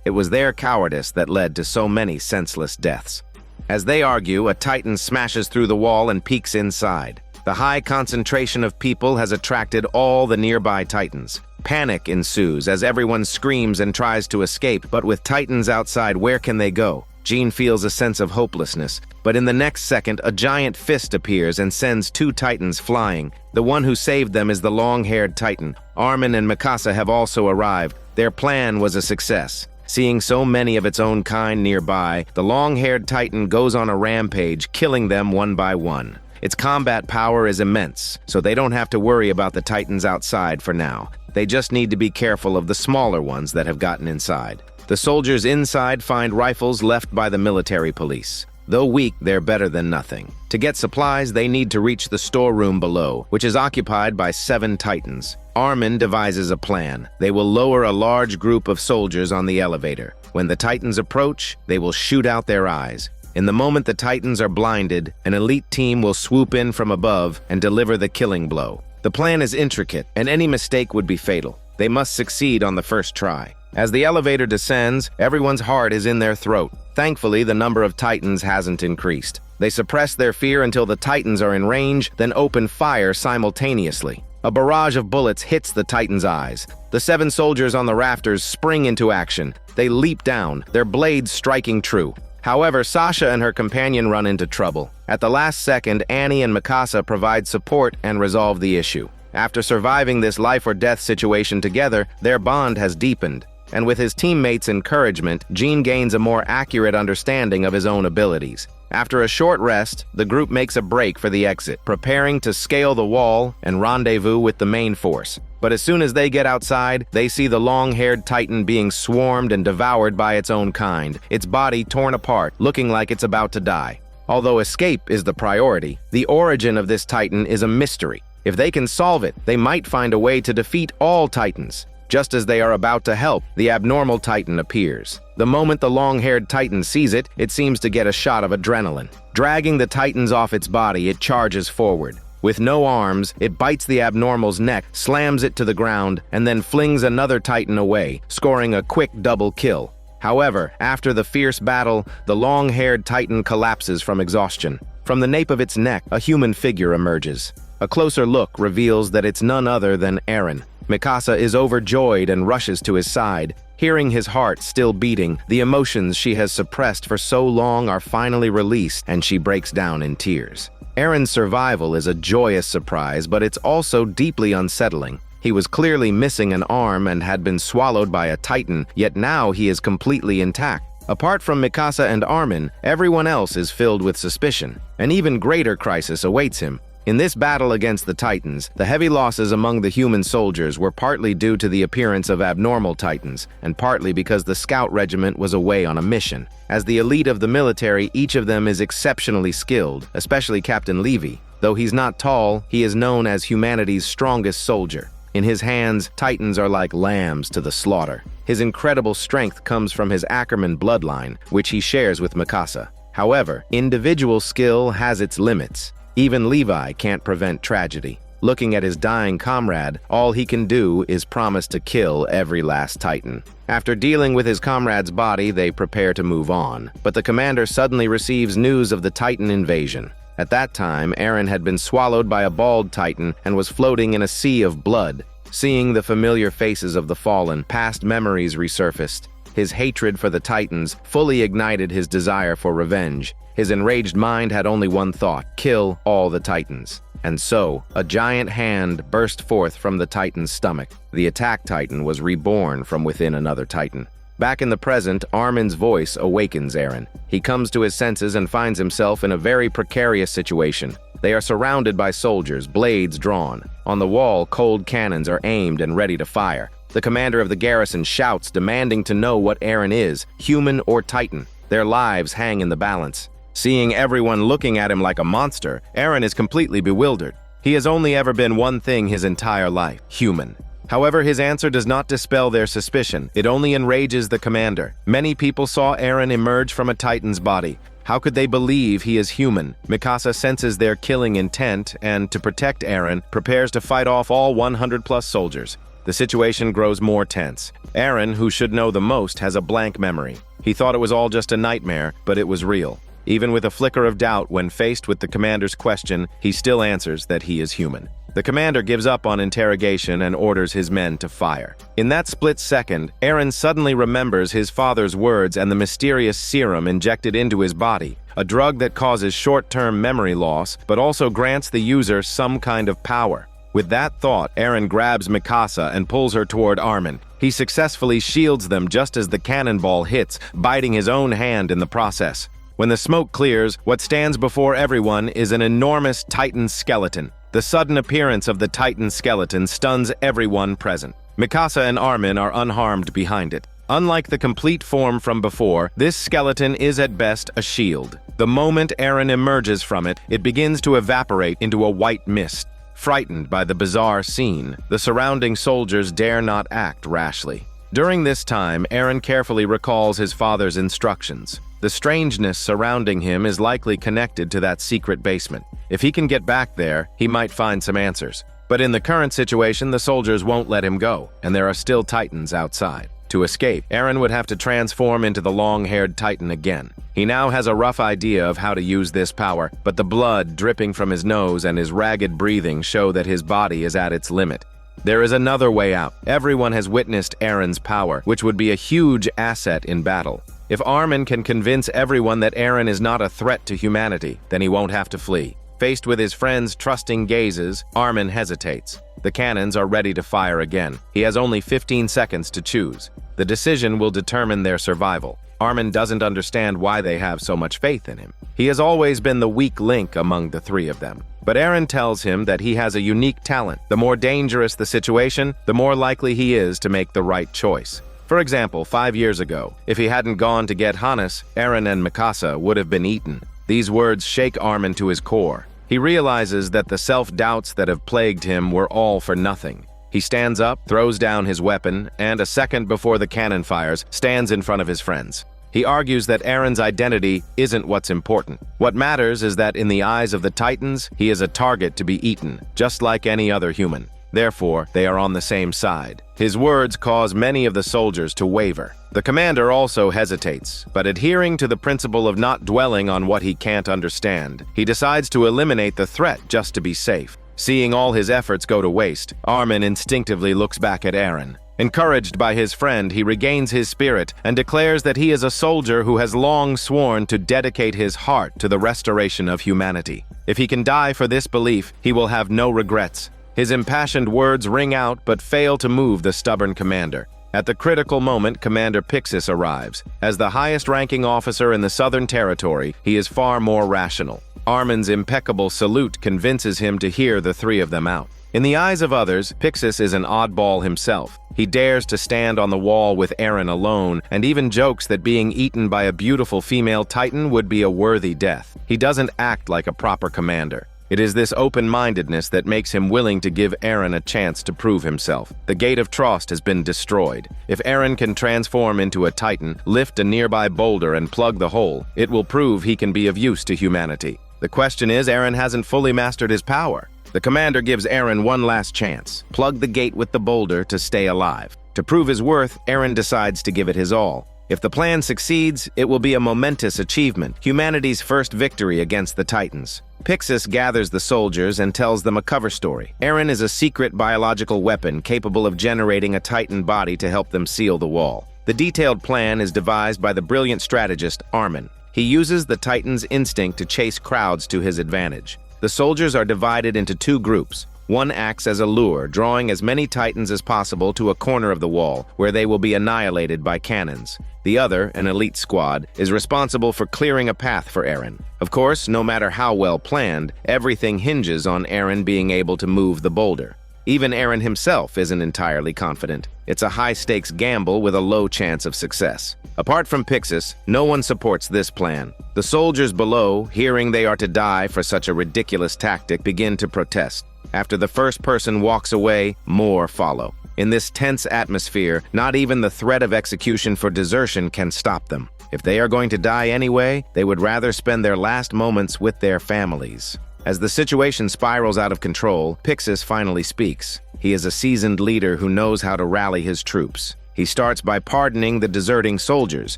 It was their cowardice that led to so many senseless deaths. As they argue, a Titan smashes through the wall and peeks inside. The high concentration of people has attracted all the nearby Titans. Panic ensues as everyone screams and tries to escape, but with Titans outside, where can they go? Jean feels a sense of hopelessness, but in the next second, a giant fist appears and sends two Titans flying. The one who saved them is the long-haired Titan. Armin and Mikasa have also arrived. Their plan was a success. Seeing so many of its own kind nearby, the long-haired Titan goes on a rampage, killing them one by one. Its combat power is immense, so they don't have to worry about the Titans outside for now. They just need to be careful of the smaller ones that have gotten inside. The soldiers inside find rifles left by the military police. Though weak, they're better than nothing. To get supplies, they need to reach the storeroom below, which is occupied by 7 Titans. Armin devises a plan. They will lower a large group of soldiers on the elevator. When the Titans approach, they will shoot out their eyes. In the moment the Titans are blinded, an elite team will swoop in from above and deliver the killing blow. The plan is intricate, and any mistake would be fatal. They must succeed on the first try. As the elevator descends, everyone's heart is in their throat. Thankfully, the number of Titans hasn't increased. They suppress their fear until the Titans are in range, then open fire simultaneously. A barrage of bullets hits the Titans' eyes. The 7 soldiers on the rafters spring into action. They leap down, their blades striking true. However, Sasha and her companion run into trouble. At the last second, Annie and Mikasa provide support and resolve the issue. After surviving this life-or-death situation together, their bond has deepened. And with his teammates' encouragement, Jean gains a more accurate understanding of his own abilities. After a short rest, the group makes a break for the exit, preparing to scale the wall and rendezvous with the main force. But as soon as they get outside, they see the long-haired Titan being swarmed and devoured by its own kind, its body torn apart, looking like it's about to die. Although escape is the priority, the origin of this Titan is a mystery. If they can solve it, they might find a way to defeat all Titans. Just as they are about to help, the abnormal Titan appears. The moment the long-haired Titan sees it, it seems to get a shot of adrenaline. Dragging the Titans off its body, it charges forward. With no arms, it bites the abnormal's neck, slams it to the ground, and then flings another Titan away, scoring a quick double kill. However, after the fierce battle, the long-haired Titan collapses from exhaustion. From the nape of its neck, a human figure emerges. A closer look reveals that it's none other than Eren. Mikasa is overjoyed and rushes to his side. Hearing his heart still beating, the emotions she has suppressed for so long are finally released, and she breaks down in tears. Eren's survival is a joyous surprise, but it's also deeply unsettling. He was clearly missing an arm and had been swallowed by a Titan, yet now he is completely intact. Apart from Mikasa and Armin, everyone else is filled with suspicion. An even greater crisis awaits him. In this battle against the Titans, the heavy losses among the human soldiers were partly due to the appearance of abnormal Titans, and partly because the scout regiment was away on a mission. As the elite of the military, each of them is exceptionally skilled, especially Captain Levy. Though he's not tall, he is known as humanity's strongest soldier. In his hands, Titans are like lambs to the slaughter. His incredible strength comes from his Ackerman bloodline, which he shares with Mikasa. However, individual skill has its limits. Even Levi can't prevent tragedy. Looking at his dying comrade, all he can do is promise to kill every last Titan. After dealing with his comrade's body, they prepare to move on. But the commander suddenly receives news of the Titan invasion. At that time, Eren had been swallowed by a bald Titan and was floating in a sea of blood. Seeing the familiar faces of the fallen, past memories resurfaced. His hatred for the Titans fully ignited his desire for revenge. His enraged mind had only one thought: kill all the Titans. And so, a giant hand burst forth from the Titan's stomach. The attack Titan was reborn from within another Titan. Back in the present, Armin's voice awakens Eren. He comes to his senses and finds himself in a very precarious situation. They are surrounded by soldiers, blades drawn. On the wall, cold cannons are aimed and ready to fire. The commander of the garrison shouts, demanding to know what Eren is, human or Titan. Their lives hang in the balance. Seeing everyone looking at him like a monster, Aaron is completely bewildered. He has only ever been one thing his entire life: human. However, his answer does not dispel their suspicion. It only enrages the commander. Many people saw Aaron emerge from a Titan's body. How could they believe he is human? Mikasa senses their killing intent and, to protect Aaron, prepares to fight off all 100+ soldiers. The situation grows more tense. Aaron, who should know the most, has a blank memory. He thought it was all just a nightmare, but it was real. Even with a flicker of doubt when faced with the commander's question, he still answers that he is human. The commander gives up on interrogation and orders his men to fire. In that split second, Aaron suddenly remembers his father's words and the mysterious serum injected into his body, a drug that causes short-term memory loss but also grants the user some kind of power. With that thought, Aaron grabs Mikasa and pulls her toward Armin. He successfully shields them just as the cannonball hits, biting his own hand in the process. When the smoke clears, what stands before everyone is an enormous Titan skeleton. The sudden appearance of the Titan skeleton stuns everyone present. Mikasa and Armin are unharmed behind it. Unlike the complete form from before, this skeleton is at best a shield. The moment Aaron emerges from it, it begins to evaporate into a white mist. Frightened by the bizarre scene, the surrounding soldiers dare not act rashly. During this time, Aaron carefully recalls his father's instructions. The strangeness surrounding him is likely connected to that secret basement. If he can get back there, he might find some answers. But in the current situation, the soldiers won't let him go, and there are still Titans outside. To escape, Aaron would have to transform into the long-haired Titan again. He now has a rough idea of how to use this power, but the blood dripping from his nose and his ragged breathing show that his body is at its limit. There is another way out. Everyone has witnessed Aaron's power, which would be a huge asset in battle. If Armin can convince everyone that Aaron is not a threat to humanity, then he won't have to flee. Faced with his friend's trusting gazes, Armin hesitates. The cannons are ready to fire again. He has only 15 seconds to choose. The decision will determine their survival. Armin doesn't understand why they have so much faith in him. He has always been the weak link among the three of them. But Aaron tells him that he has a unique talent. The more dangerous the situation, the more likely he is to make the right choice. For example, 5 years ago, if he hadn't gone to get Hannes, Aaron and Mikasa would have been eaten. These words shake Armin to his core. He realizes that the self-doubts that have plagued him were all for nothing. He stands up, throws down his weapon, and a second before the cannon fires, stands in front of his friends. He argues that Aaron's identity isn't what's important. What matters is that in the eyes of the Titans, he is a target to be eaten, just like any other human. Therefore, they are on the same side. His words cause many of the soldiers to waver. The commander also hesitates, but adhering to the principle of not dwelling on what he can't understand, he decides to eliminate the threat just to be safe. Seeing all his efforts go to waste, Armin instinctively looks back at Aaron. Encouraged by his friend, he regains his spirit and declares that he is a soldier who has long sworn to dedicate his heart to the restoration of humanity. If he can die for this belief, he will have no regrets. His impassioned words ring out but fail to move the stubborn commander. At the critical moment, Commander Pixis arrives. As the highest-ranking officer in the Southern Territory, he is far more rational. Armin's impeccable salute convinces him to hear the three of them out. In the eyes of others, Pixis is an oddball himself. He dares to stand on the wall with Aaron alone, and even jokes that being eaten by a beautiful female Titan would be a worthy death. He doesn't act like a proper commander. It is this open-mindedness that makes him willing to give Aaron a chance to prove himself. The Gate of Trost has been destroyed. If Aaron can transform into a Titan, lift a nearby boulder and plug the hole, it will prove he can be of use to humanity. The question is, Aaron hasn't fully mastered his power. The commander gives Aaron one last chance. Plug the gate with the boulder to stay alive. To prove his worth, Aaron decides to give it his all. If the plan succeeds, it will be a momentous achievement, humanity's first victory against the Titans. Pixis gathers the soldiers and tells them a cover story. Aaron is a secret biological weapon capable of generating a Titan body to help them seal the wall. The detailed plan is devised by the brilliant strategist Armin. He uses the Titan's instinct to chase crowds to his advantage. The soldiers are divided into two groups. One acts as a lure, drawing as many Titans as possible to a corner of the wall, where they will be annihilated by cannons. The other, an elite squad, is responsible for clearing a path for Aaron. Of course, no matter how well planned, everything hinges on Aaron being able to move the boulder. Even Eren himself isn't entirely confident. It's a high-stakes gamble with a low chance of success. Apart from Pixis, no one supports this plan. The soldiers below, hearing they are to die for such a ridiculous tactic, begin to protest. After the first person walks away, more follow. In this tense atmosphere, not even the threat of execution for desertion can stop them. If they are going to die anyway, they would rather spend their last moments with their families. As the situation spirals out of control, Pixis finally speaks. He is a seasoned leader who knows how to rally his troops. He starts by pardoning the deserting soldiers,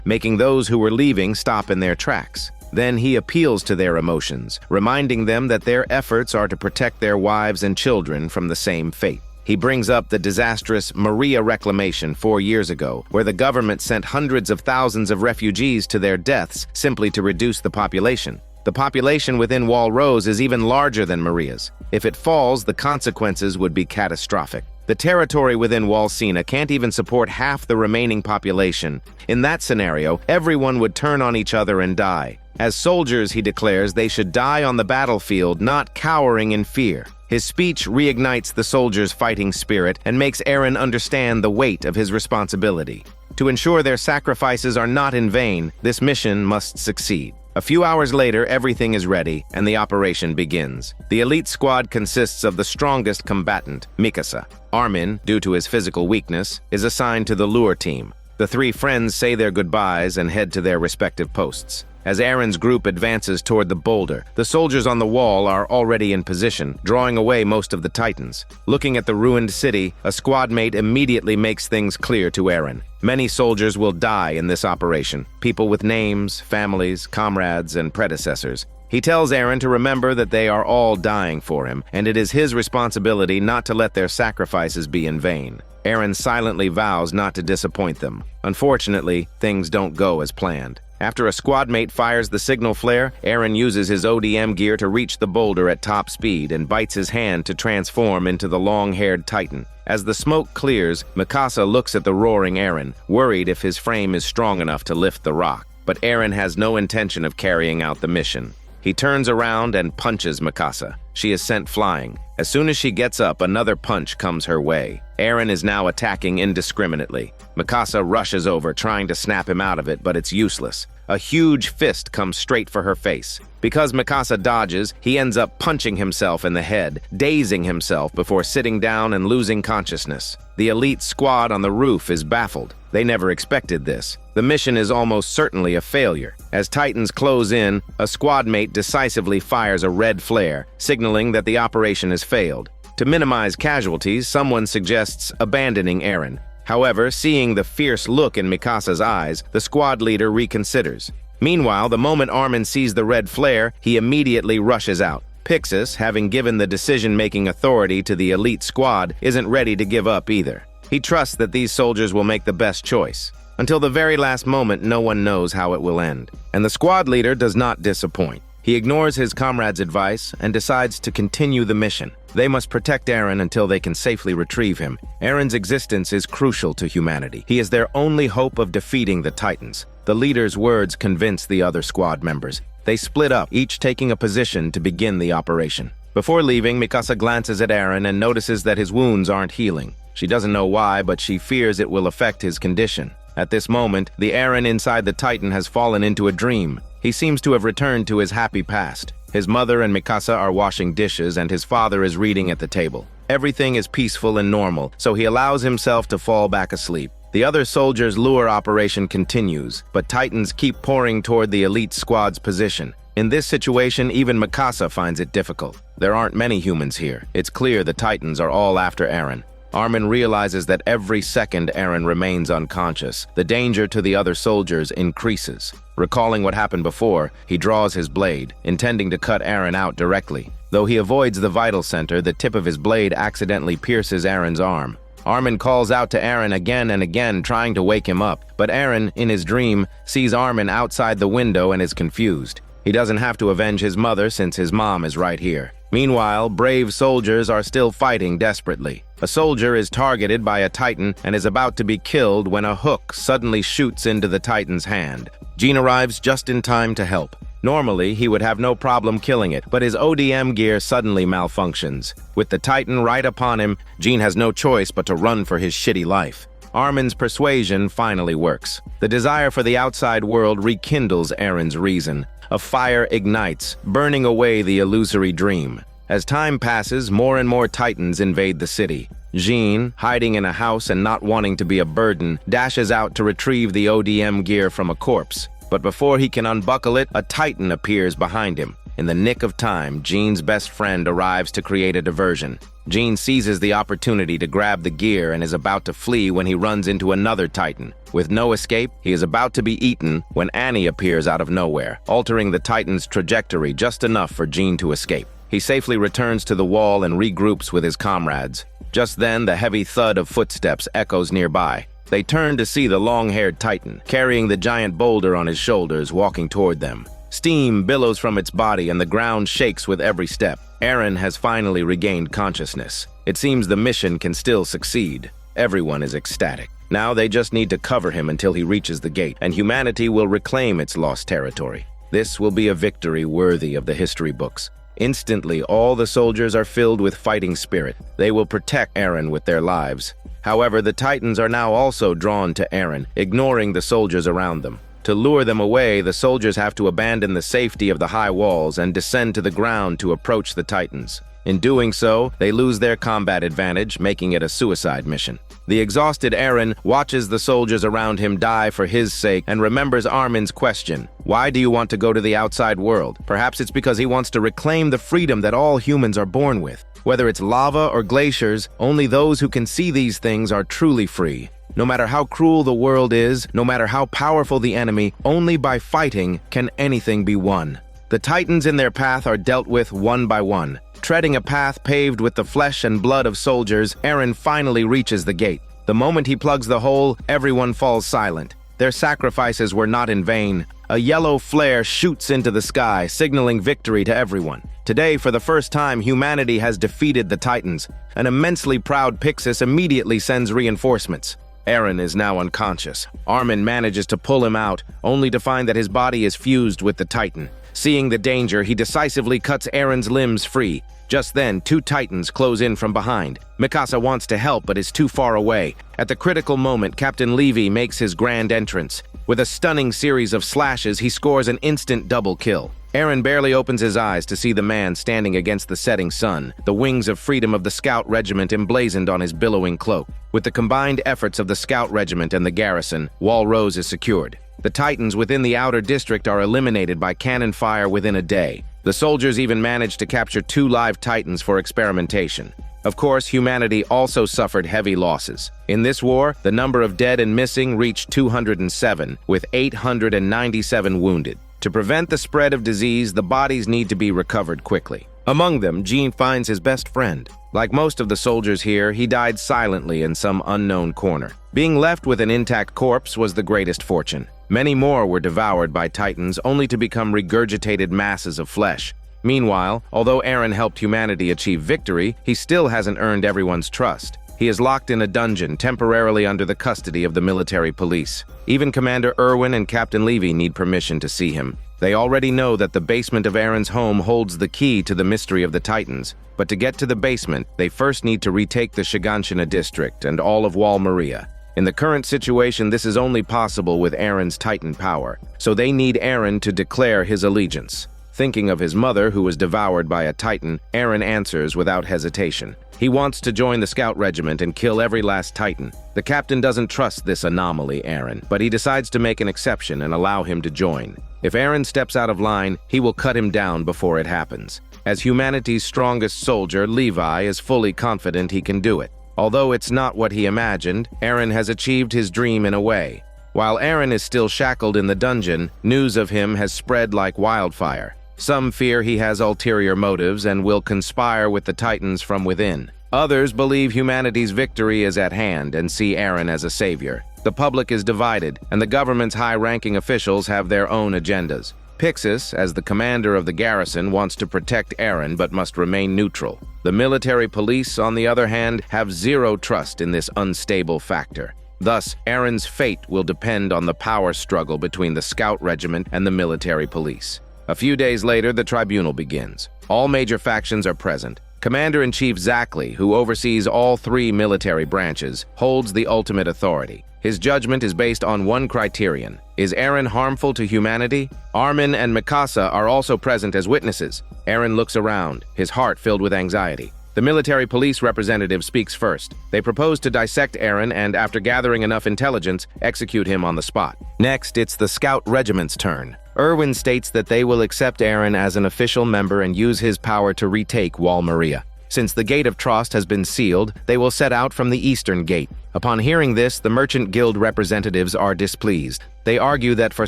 making those who were leaving stop in their tracks. Then he appeals to their emotions, reminding them that their efforts are to protect their wives and children from the same fate. He brings up the disastrous Maria reclamation 4 years ago, where the government sent hundreds of thousands of refugees to their deaths simply to reduce the population. The population within Wall Rose is even larger than Maria's. If it falls, the consequences would be catastrophic. The territory within Wall Sina can't even support half the remaining population. In that scenario, everyone would turn on each other and die. As soldiers, he declares they should die on the battlefield, not cowering in fear. His speech reignites the soldiers' fighting spirit and makes Eren understand the weight of his responsibility. To ensure their sacrifices are not in vain, this mission must succeed. A few hours later, everything is ready, and the operation begins. The elite squad consists of the strongest combatant, Mikasa. Armin, due to his physical weakness, is assigned to the lure team. The three friends say their goodbyes and head to their respective posts. As Eren's group advances toward the boulder, the soldiers on the wall are already in position, drawing away most of the Titans. Looking at the ruined city, a squad mate immediately makes things clear to Eren. Many soldiers will die in this operation, people with names, families, comrades, and predecessors. He tells Eren to remember that they are all dying for him, and it is his responsibility not to let their sacrifices be in vain. Eren silently vows not to disappoint them. Unfortunately, things don't go as planned. After a squad mate fires the signal flare, Eren uses his ODM gear to reach the boulder at top speed and bites his hand to transform into the long-haired Titan. As the smoke clears, Mikasa looks at the roaring Eren, worried if his frame is strong enough to lift the rock. But Eren has no intention of carrying out the mission. He turns around and punches Mikasa. She is sent flying. As soon as she gets up, another punch comes her way. Eren is now attacking indiscriminately. Mikasa rushes over, trying to snap him out of it, but it's useless. A huge fist comes straight for her face. Because Mikasa dodges, he ends up punching himself in the head, dazing himself before sitting down and losing consciousness. The elite squad on the roof is baffled. They never expected this. The mission is almost certainly a failure. As Titans close in, a squad mate decisively fires a red flare, signaling that the operation has failed. To minimize casualties, someone suggests abandoning Eren. However, seeing the fierce look in Mikasa's eyes, the squad leader reconsiders. Meanwhile, the moment Armin sees the red flare, he immediately rushes out. Pixis, having given the decision-making authority to the elite squad, isn't ready to give up either. He trusts that these soldiers will make the best choice. Until the very last moment, no one knows how it will end. And the squad leader does not disappoint. He ignores his comrades' advice and decides to continue the mission. They must protect Eren until they can safely retrieve him. Eren's existence is crucial to humanity. He is their only hope of defeating the Titans. The leader's words convince the other squad members. They split up, each taking a position to begin the operation. Before leaving, Mikasa glances at Eren and notices that his wounds aren't healing. She doesn't know why, but she fears it will affect his condition. At this moment, the Eren inside the Titan has fallen into a dream. He seems to have returned to his happy past. His mother and Mikasa are washing dishes and his father is reading at the table. Everything is peaceful and normal, so he allows himself to fall back asleep. The other soldiers' lure operation continues, but Titans keep pouring toward the elite squad's position. In this situation, even Mikasa finds it difficult. There aren't many humans here. It's clear the Titans are all after Eren. Armin realizes that every second Eren remains unconscious, the danger to the other soldiers increases. Recalling what happened before, he draws his blade, intending to cut Eren out directly. Though he avoids the vital center, the tip of his blade accidentally pierces Eren's arm. Armin calls out to Eren again and again, trying to wake him up, but Eren, in his dream, sees Armin outside the window and is confused. He doesn't have to avenge his mother since his mom is right here. Meanwhile, brave soldiers are still fighting desperately. A soldier is targeted by a Titan and is about to be killed when a hook suddenly shoots into the Titan's hand. Jean arrives just in time to help. Normally, he would have no problem killing it, but his ODM gear suddenly malfunctions. With the Titan right upon him, Gene has no choice but to run for his shitty life. Armin's persuasion finally works. The desire for the outside world rekindles Aaron's reason. A fire ignites, burning away the illusory dream. As time passes, more and more Titans invade the city. Gene, hiding in a house and not wanting to be a burden, dashes out to retrieve the ODM gear from a corpse. But before he can unbuckle it, a Titan appears behind him. In the nick of time, Gene's best friend arrives to create a diversion. Gene seizes the opportunity to grab the gear and is about to flee when he runs into another Titan. With no escape, he is about to be eaten when Annie appears out of nowhere, altering the Titan's trajectory just enough for Gene to escape. He safely returns to the wall and regroups with his comrades. Just then, the heavy thud of footsteps echoes nearby. They turn to see the long-haired Titan, carrying the giant boulder on his shoulders, walking toward them. Steam billows from its body and the ground shakes with every step. Aaron has finally regained consciousness. It seems the mission can still succeed. Everyone is ecstatic. Now they just need to cover him until he reaches the gate, and humanity will reclaim its lost territory. This will be a victory worthy of the history books. Instantly, all the soldiers are filled with fighting spirit. They will protect Aaron with their lives. However, the Titans are now also drawn to Aaron, ignoring the soldiers around them. To lure them away, the soldiers have to abandon the safety of the high walls and descend to the ground to approach the Titans. In doing so, they lose their combat advantage, making it a suicide mission. The exhausted Aaron watches the soldiers around him die for his sake and remembers Armin's question. Why do you want to go to the outside world? Perhaps it's because he wants to reclaim the freedom that all humans are born with. Whether it's lava or glaciers, only those who can see these things are truly free. No matter how cruel the world is, no matter how powerful the enemy, only by fighting can anything be won. The Titans in their path are dealt with one by one. Treading a path paved with the flesh and blood of soldiers, Aaron finally reaches the gate. The moment he plugs the hole, everyone falls silent. Their sacrifices were not in vain. A yellow flare shoots into the sky, signaling victory to everyone. Today, for the first time, humanity has defeated the Titans. An immensely proud Pixis immediately sends reinforcements. Aaron is now unconscious. Armin manages to pull him out, only to find that his body is fused with the Titan. Seeing the danger, he decisively cuts Aaron's limbs free. Just then, two Titans close in from behind. Mikasa wants to help but is too far away. At the critical moment, Captain Levy makes his grand entrance. With a stunning series of slashes, he scores an instant double kill. Aaron barely opens his eyes to see the man standing against the setting sun, the wings of freedom of the Scout Regiment emblazoned on his billowing cloak. With the combined efforts of the Scout Regiment and the garrison, Wall Rose is secured. The Titans within the outer district are eliminated by cannon fire within a day. The soldiers even managed to capture 2 live Titans for experimentation. Of course, humanity also suffered heavy losses. In this war, the number of dead and missing reached 207, with 897 wounded. To prevent the spread of disease, the bodies need to be recovered quickly. Among them, Gene finds his best friend. Like most of the soldiers here, he died silently in some unknown corner. Being left with an intact corpse was the greatest fortune. Many more were devoured by Titans, only to become regurgitated masses of flesh. Meanwhile, although Aaron helped humanity achieve victory, he still hasn't earned everyone's trust. He is locked in a dungeon, temporarily under the custody of the military police. Even Commander Irwin and Captain Levy need permission to see him. They already know that the basement of Aaron's home holds the key to the mystery of the Titans. But to get to the basement, they first need to retake the Shiganshina district and all of Wall Maria. In the current situation, this is only possible with Aaron's Titan power, so they need Aaron to declare his allegiance. Thinking of his mother, who was devoured by a Titan, Aaron answers without hesitation. He wants to join the Scout Regiment and kill every last Titan. The captain doesn't trust this anomaly, Aaron, but he decides to make an exception and allow him to join. If Aaron steps out of line, he will cut him down before it happens. As humanity's strongest soldier, Levi is fully confident he can do it. Although it's not what he imagined, Aaron has achieved his dream in a way. While Aaron is still shackled in the dungeon, news of him has spread like wildfire. Some fear he has ulterior motives and will conspire with the Titans from within. Others believe humanity's victory is at hand and see Aaron as a savior. The public is divided, and the government's high-ranking officials have their own agendas. Pixis, as the commander of the garrison, wants to protect Aaron but must remain neutral. The military police, on the other hand, have zero trust in this unstable factor. Thus, Aaron's fate will depend on the power struggle between the Scout Regiment and the military police. A few days later, the tribunal begins. All major factions are present. Commander-in-Chief Zackley, who oversees all 3 military branches, holds the ultimate authority. His judgment is based on one criterion. Is Aaron harmful to humanity? Armin and Mikasa are also present as witnesses. Aaron looks around, his heart filled with anxiety. The military police representative speaks first. They propose to dissect Aaron and, after gathering enough intelligence, execute him on the spot. Next, it's the Scout Regiment's turn. Erwin states that they will accept Aaron as an official member and use his power to retake Wall Maria. Since the Gate of Trost has been sealed, they will set out from the eastern gate. Upon hearing this, the Merchant Guild representatives are displeased. They argue that for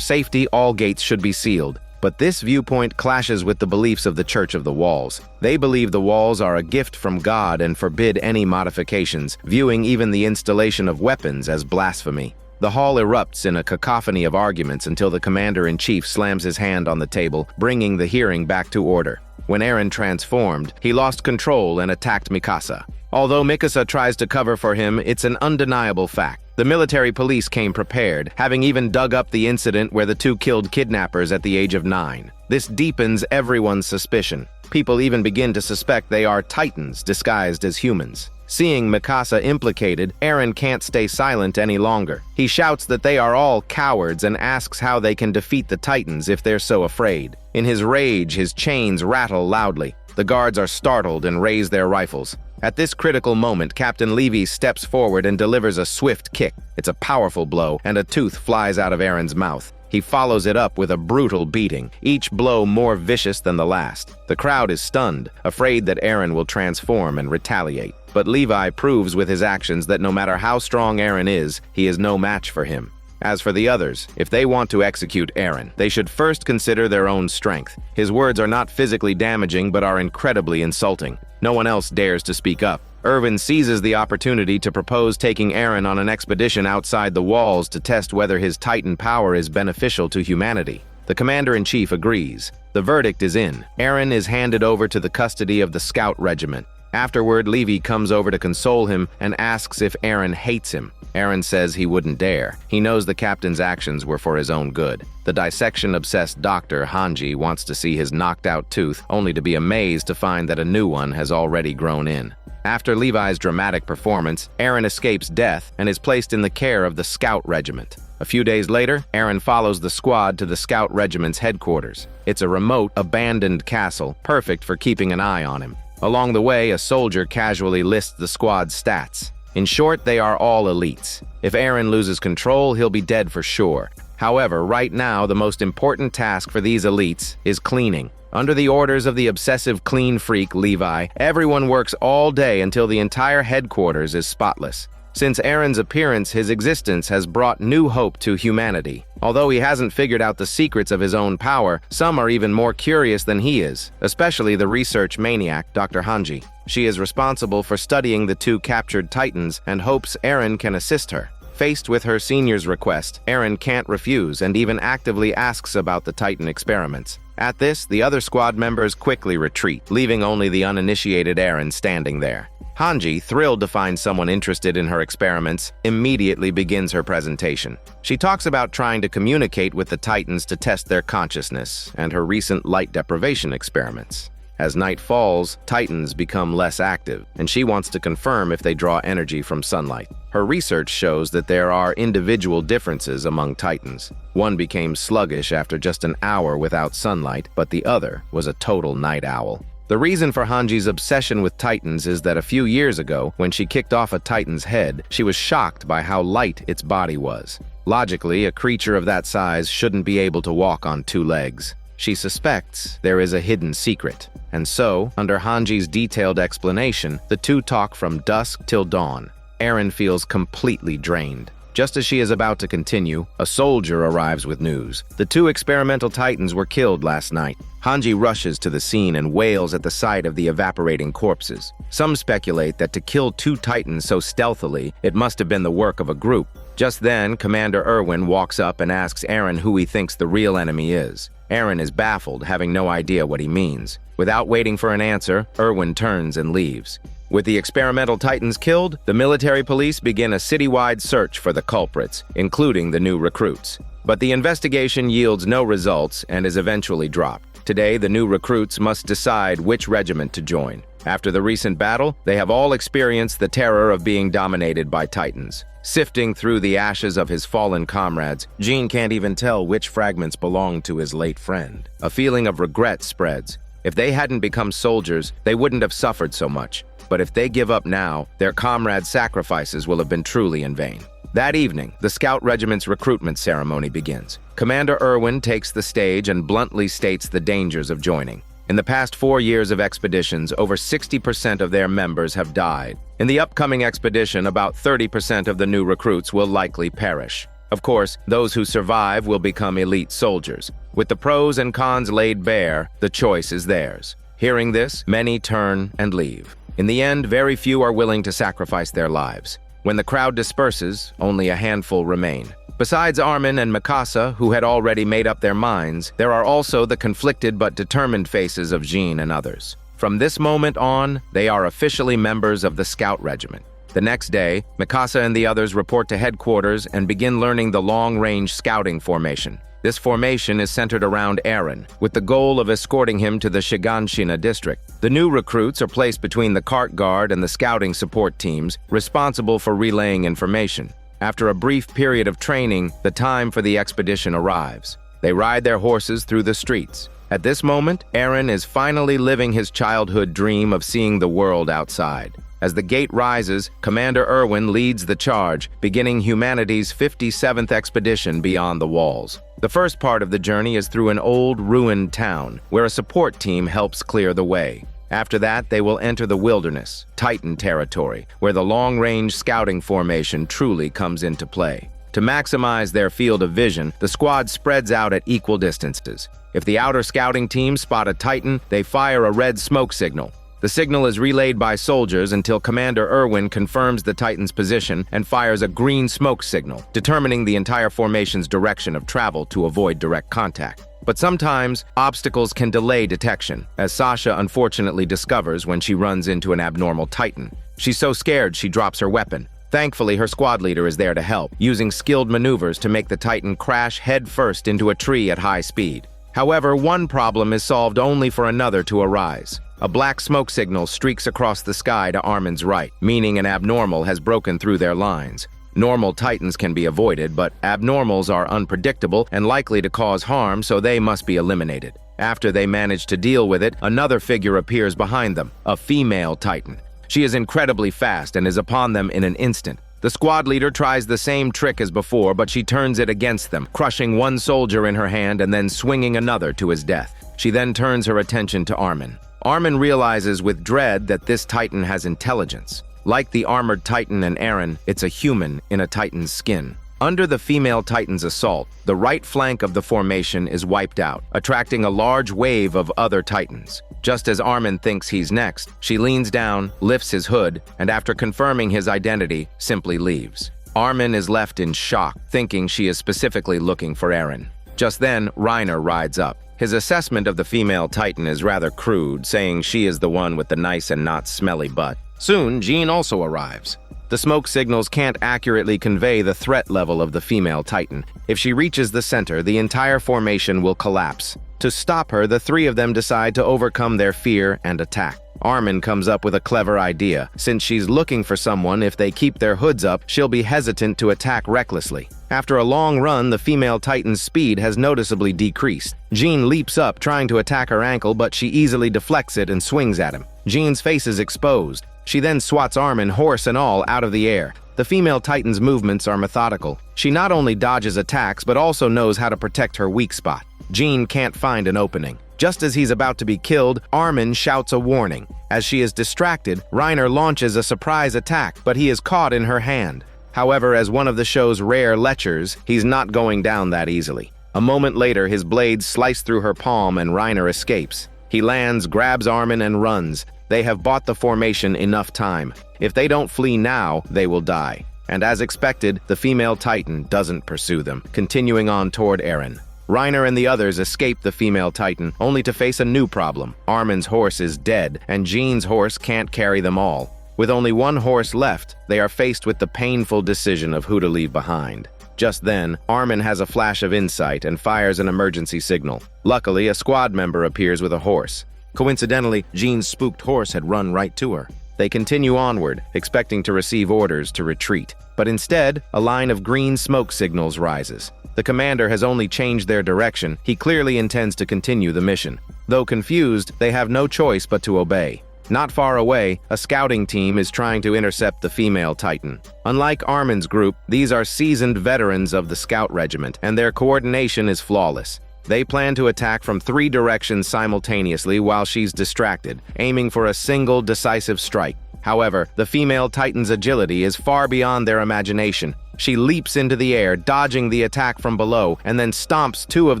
safety, all gates should be sealed. But this viewpoint clashes with the beliefs of the Church of the Walls. They believe the walls are a gift from God and forbid any modifications, viewing even the installation of weapons as blasphemy. The hall erupts in a cacophony of arguments until the commander-in-chief slams his hand on the table, bringing the hearing back to order. When Aaron transformed, he lost control and attacked Mikasa. Although Mikasa tries to cover for him, it's an undeniable fact. The military police came prepared, having even dug up the incident where the 2 killed kidnappers at the age of 9. This deepens everyone's suspicion. People even begin to suspect they are Titans disguised as humans. Seeing Mikasa implicated, Aaron can't stay silent any longer. He shouts that they are all cowards and asks how they can defeat the Titans if they're so afraid. In his rage, his chains rattle loudly. The guards are startled and raise their rifles. At this critical moment, Captain Levy steps forward and delivers a swift kick. It's a powerful blow, and a tooth flies out of Aaron's mouth. He follows it up with a brutal beating, each blow more vicious than the last. The crowd is stunned, afraid that Aaron will transform and retaliate. But Levi proves with his actions that no matter how strong Aaron is, he is no match for him. As for the others, if they want to execute Aaron, they should first consider their own strength. His words are not physically damaging but are incredibly insulting. No one else dares to speak up. Erwin seizes the opportunity to propose taking Aaron on an expedition outside the walls to test whether his Titan power is beneficial to humanity. The commander-in-chief agrees. The verdict is in. Aaron is handed over to the custody of the Scout Regiment. Afterward, Levy comes over to console him and asks if Aaron hates him. Aaron says he wouldn't dare. He knows the captain's actions were for his own good. The dissection-obsessed doctor, Hanji, wants to see his knocked-out tooth, only to be amazed to find that a new one has already grown in. After Levi's dramatic performance, Aaron escapes death and is placed in the care of the Scout Regiment. A few days later, Aaron follows the squad to the Scout Regiment's headquarters. It's a remote, abandoned castle, perfect for keeping an eye on him. Along the way, a soldier casually lists the squad's stats. In short, they are all elites. If Aaron loses control, he'll be dead for sure. However, right now, the most important task for these elites is cleaning. Under the orders of the obsessive clean freak, Levi, everyone works all day until the entire headquarters is spotless. Since Aaron's appearance, his existence has brought new hope to humanity. Although he hasn't figured out the secrets of his own power, some are even more curious than he is, especially the research maniac, Dr. Hanji. She is responsible for studying the 2 captured Titans and hopes Aaron can assist her. Faced with her senior's request, Aaron can't refuse and even actively asks about the Titan experiments. At this, the other squad members quickly retreat, leaving only the uninitiated Aaron standing there. Hanji, thrilled to find someone interested in her experiments, immediately begins her presentation. She talks about trying to communicate with the Titans to test their consciousness and her recent light deprivation experiments. As night falls, Titans become less active, and she wants to confirm if they draw energy from sunlight. Her research shows that there are individual differences among Titans. One became sluggish after just an hour without sunlight, but the other was a total night owl. The reason for Hanji's obsession with Titans is that a few years ago, when she kicked off a Titan's head, she was shocked by how light its body was. Logically, a creature of that size shouldn't be able to walk on 2 legs. She suspects there is a hidden secret. And so, under Hanji's detailed explanation, the 2 talk from dusk till dawn. Aaron feels completely drained. Just as she is about to continue, a soldier arrives with news. The 2 experimental Titans were killed last night. Hanji rushes to the scene and wails at the sight of the evaporating corpses. Some speculate that to kill 2 Titans so stealthily, it must have been the work of a group. Just then, Commander Erwin walks up and asks Aaron who he thinks the real enemy is. Aaron is baffled, having no idea what he means. Without waiting for an answer, Erwin turns and leaves. With the experimental Titans killed, the military police begin a citywide search for the culprits, including the new recruits. But the investigation yields no results and is eventually dropped. Today, the new recruits must decide which regiment to join. After the recent battle, they have all experienced the terror of being dominated by Titans. Sifting through the ashes of his fallen comrades, Gene can't even tell which fragments belonged to his late friend. A feeling of regret spreads. If they hadn't become soldiers, they wouldn't have suffered so much. But if they give up now, their comrades' sacrifices will have been truly in vain. That evening, the Scout Regiment's recruitment ceremony begins. Commander Irwin takes the stage and bluntly states the dangers of joining. In the past 4 years of expeditions, over 60% of their members have died. In the upcoming expedition, about 30% of the new recruits will likely perish. Of course, those who survive will become elite soldiers. With the pros and cons laid bare, the choice is theirs. Hearing this, many turn and leave. In the end, very few are willing to sacrifice their lives. When the crowd disperses, only a handful remain. Besides Armin and Mikasa, who had already made up their minds, there are also the conflicted but determined faces of Gene and others. From this moment on, they are officially members of the Scout Regiment. The next day, Mikasa and the others report to headquarters and begin learning the long-range scouting formation. This formation is centered around Eren, with the goal of escorting him to the Shiganshina district. The new recruits are placed between the cart guard and the scouting support teams, responsible for relaying information. After a brief period of training, the time for the expedition arrives. They ride their horses through the streets. At this moment, Eren is finally living his childhood dream of seeing the world outside. As the gate rises, Commander Irwin leads the charge, beginning humanity's 57th expedition beyond the walls. The first part of the journey is through an old, ruined town, where a support team helps clear the way. After that, they will enter the wilderness, Titan territory, where the long-range scouting formation truly comes into play. To maximize their field of vision, the squad spreads out at equal distances. If the outer scouting team spot a Titan, they fire a red smoke signal. The signal is relayed by soldiers until Commander Irwin confirms the Titan's position and fires a green smoke signal, determining the entire formation's direction of travel to avoid direct contact. But sometimes, obstacles can delay detection, as Sasha unfortunately discovers when she runs into an abnormal Titan. She's so scared she drops her weapon. Thankfully, her squad leader is there to help, using skilled maneuvers to make the Titan crash headfirst into a tree at high speed. However, one problem is solved only for another to arise. A black smoke signal streaks across the sky to Armin's right, meaning an abnormal has broken through their lines. Normal Titans can be avoided, but abnormals are unpredictable and likely to cause harm, so they must be eliminated. After they manage to deal with it, another figure appears behind them, a female Titan. She is incredibly fast and is upon them in an instant. The squad leader tries the same trick as before, but she turns it against them, crushing one soldier in her hand and then swinging another to his death. She then turns her attention to Armin. Armin realizes with dread that this Titan has intelligence. Like the armored Titan and Eren, it's a human in a Titan's skin. Under the female Titan's assault, the right flank of the formation is wiped out, attracting a large wave of other Titans. Just as Armin thinks he's next, she leans down, lifts his hood, and after confirming his identity, simply leaves. Armin is left in shock, thinking she is specifically looking for Eren. Just then, Reiner rides up. His assessment of the female Titan is rather crude, saying she is the one with the nice and not smelly butt. Soon, Gene also arrives. The smoke signals can't accurately convey the threat level of the female Titan. If she reaches the center, the entire formation will collapse. To stop her, the three of them decide to overcome their fear and attack. Armin comes up with a clever idea. Since she's looking for someone, if they keep their hoods up, she'll be hesitant to attack recklessly. After a long run, the female Titan's speed has noticeably decreased. Gene leaps up, trying to attack her ankle, but she easily deflects it and swings at him. Gene's face is exposed. She then swats Armin, horse and all, out of the air. The female Titan's movements are methodical. She not only dodges attacks, but also knows how to protect her weak spot. Gene can't find an opening. Just as he's about to be killed, Armin shouts a warning. As she is distracted, Reiner launches a surprise attack, but he is caught in her hand. However, as one of the show's rare lechers, he's not going down that easily. A moment later, his blades slice through her palm and Reiner escapes. He lands, grabs Armin, and runs. They have bought the formation enough time. If they don't flee now, they will die. And as expected, the female Titan doesn't pursue them, continuing on toward Eren. Reiner and the others escape the female Titan, only to face a new problem. Armin's horse is dead, and Gene's horse can't carry them all. With only one horse left, they are faced with the painful decision of who to leave behind. Just then, Armin has a flash of insight and fires an emergency signal. Luckily, a squad member appears with a horse. Coincidentally, Jean's spooked horse had run right to her. They continue onward, expecting to receive orders to retreat. But instead, a line of green smoke signals rises. The commander has only changed their direction. He clearly intends to continue the mission. Though confused, they have no choice but to obey. Not far away, a scouting team is trying to intercept the female Titan. Unlike Armin's group, these are seasoned veterans of the scout regiment, and their coordination is flawless. They plan to attack from 3 directions simultaneously while she's distracted, aiming for a single decisive strike. However, the female Titan's agility is far beyond their imagination. She leaps into the air, dodging the attack from below, and then stomps 2 of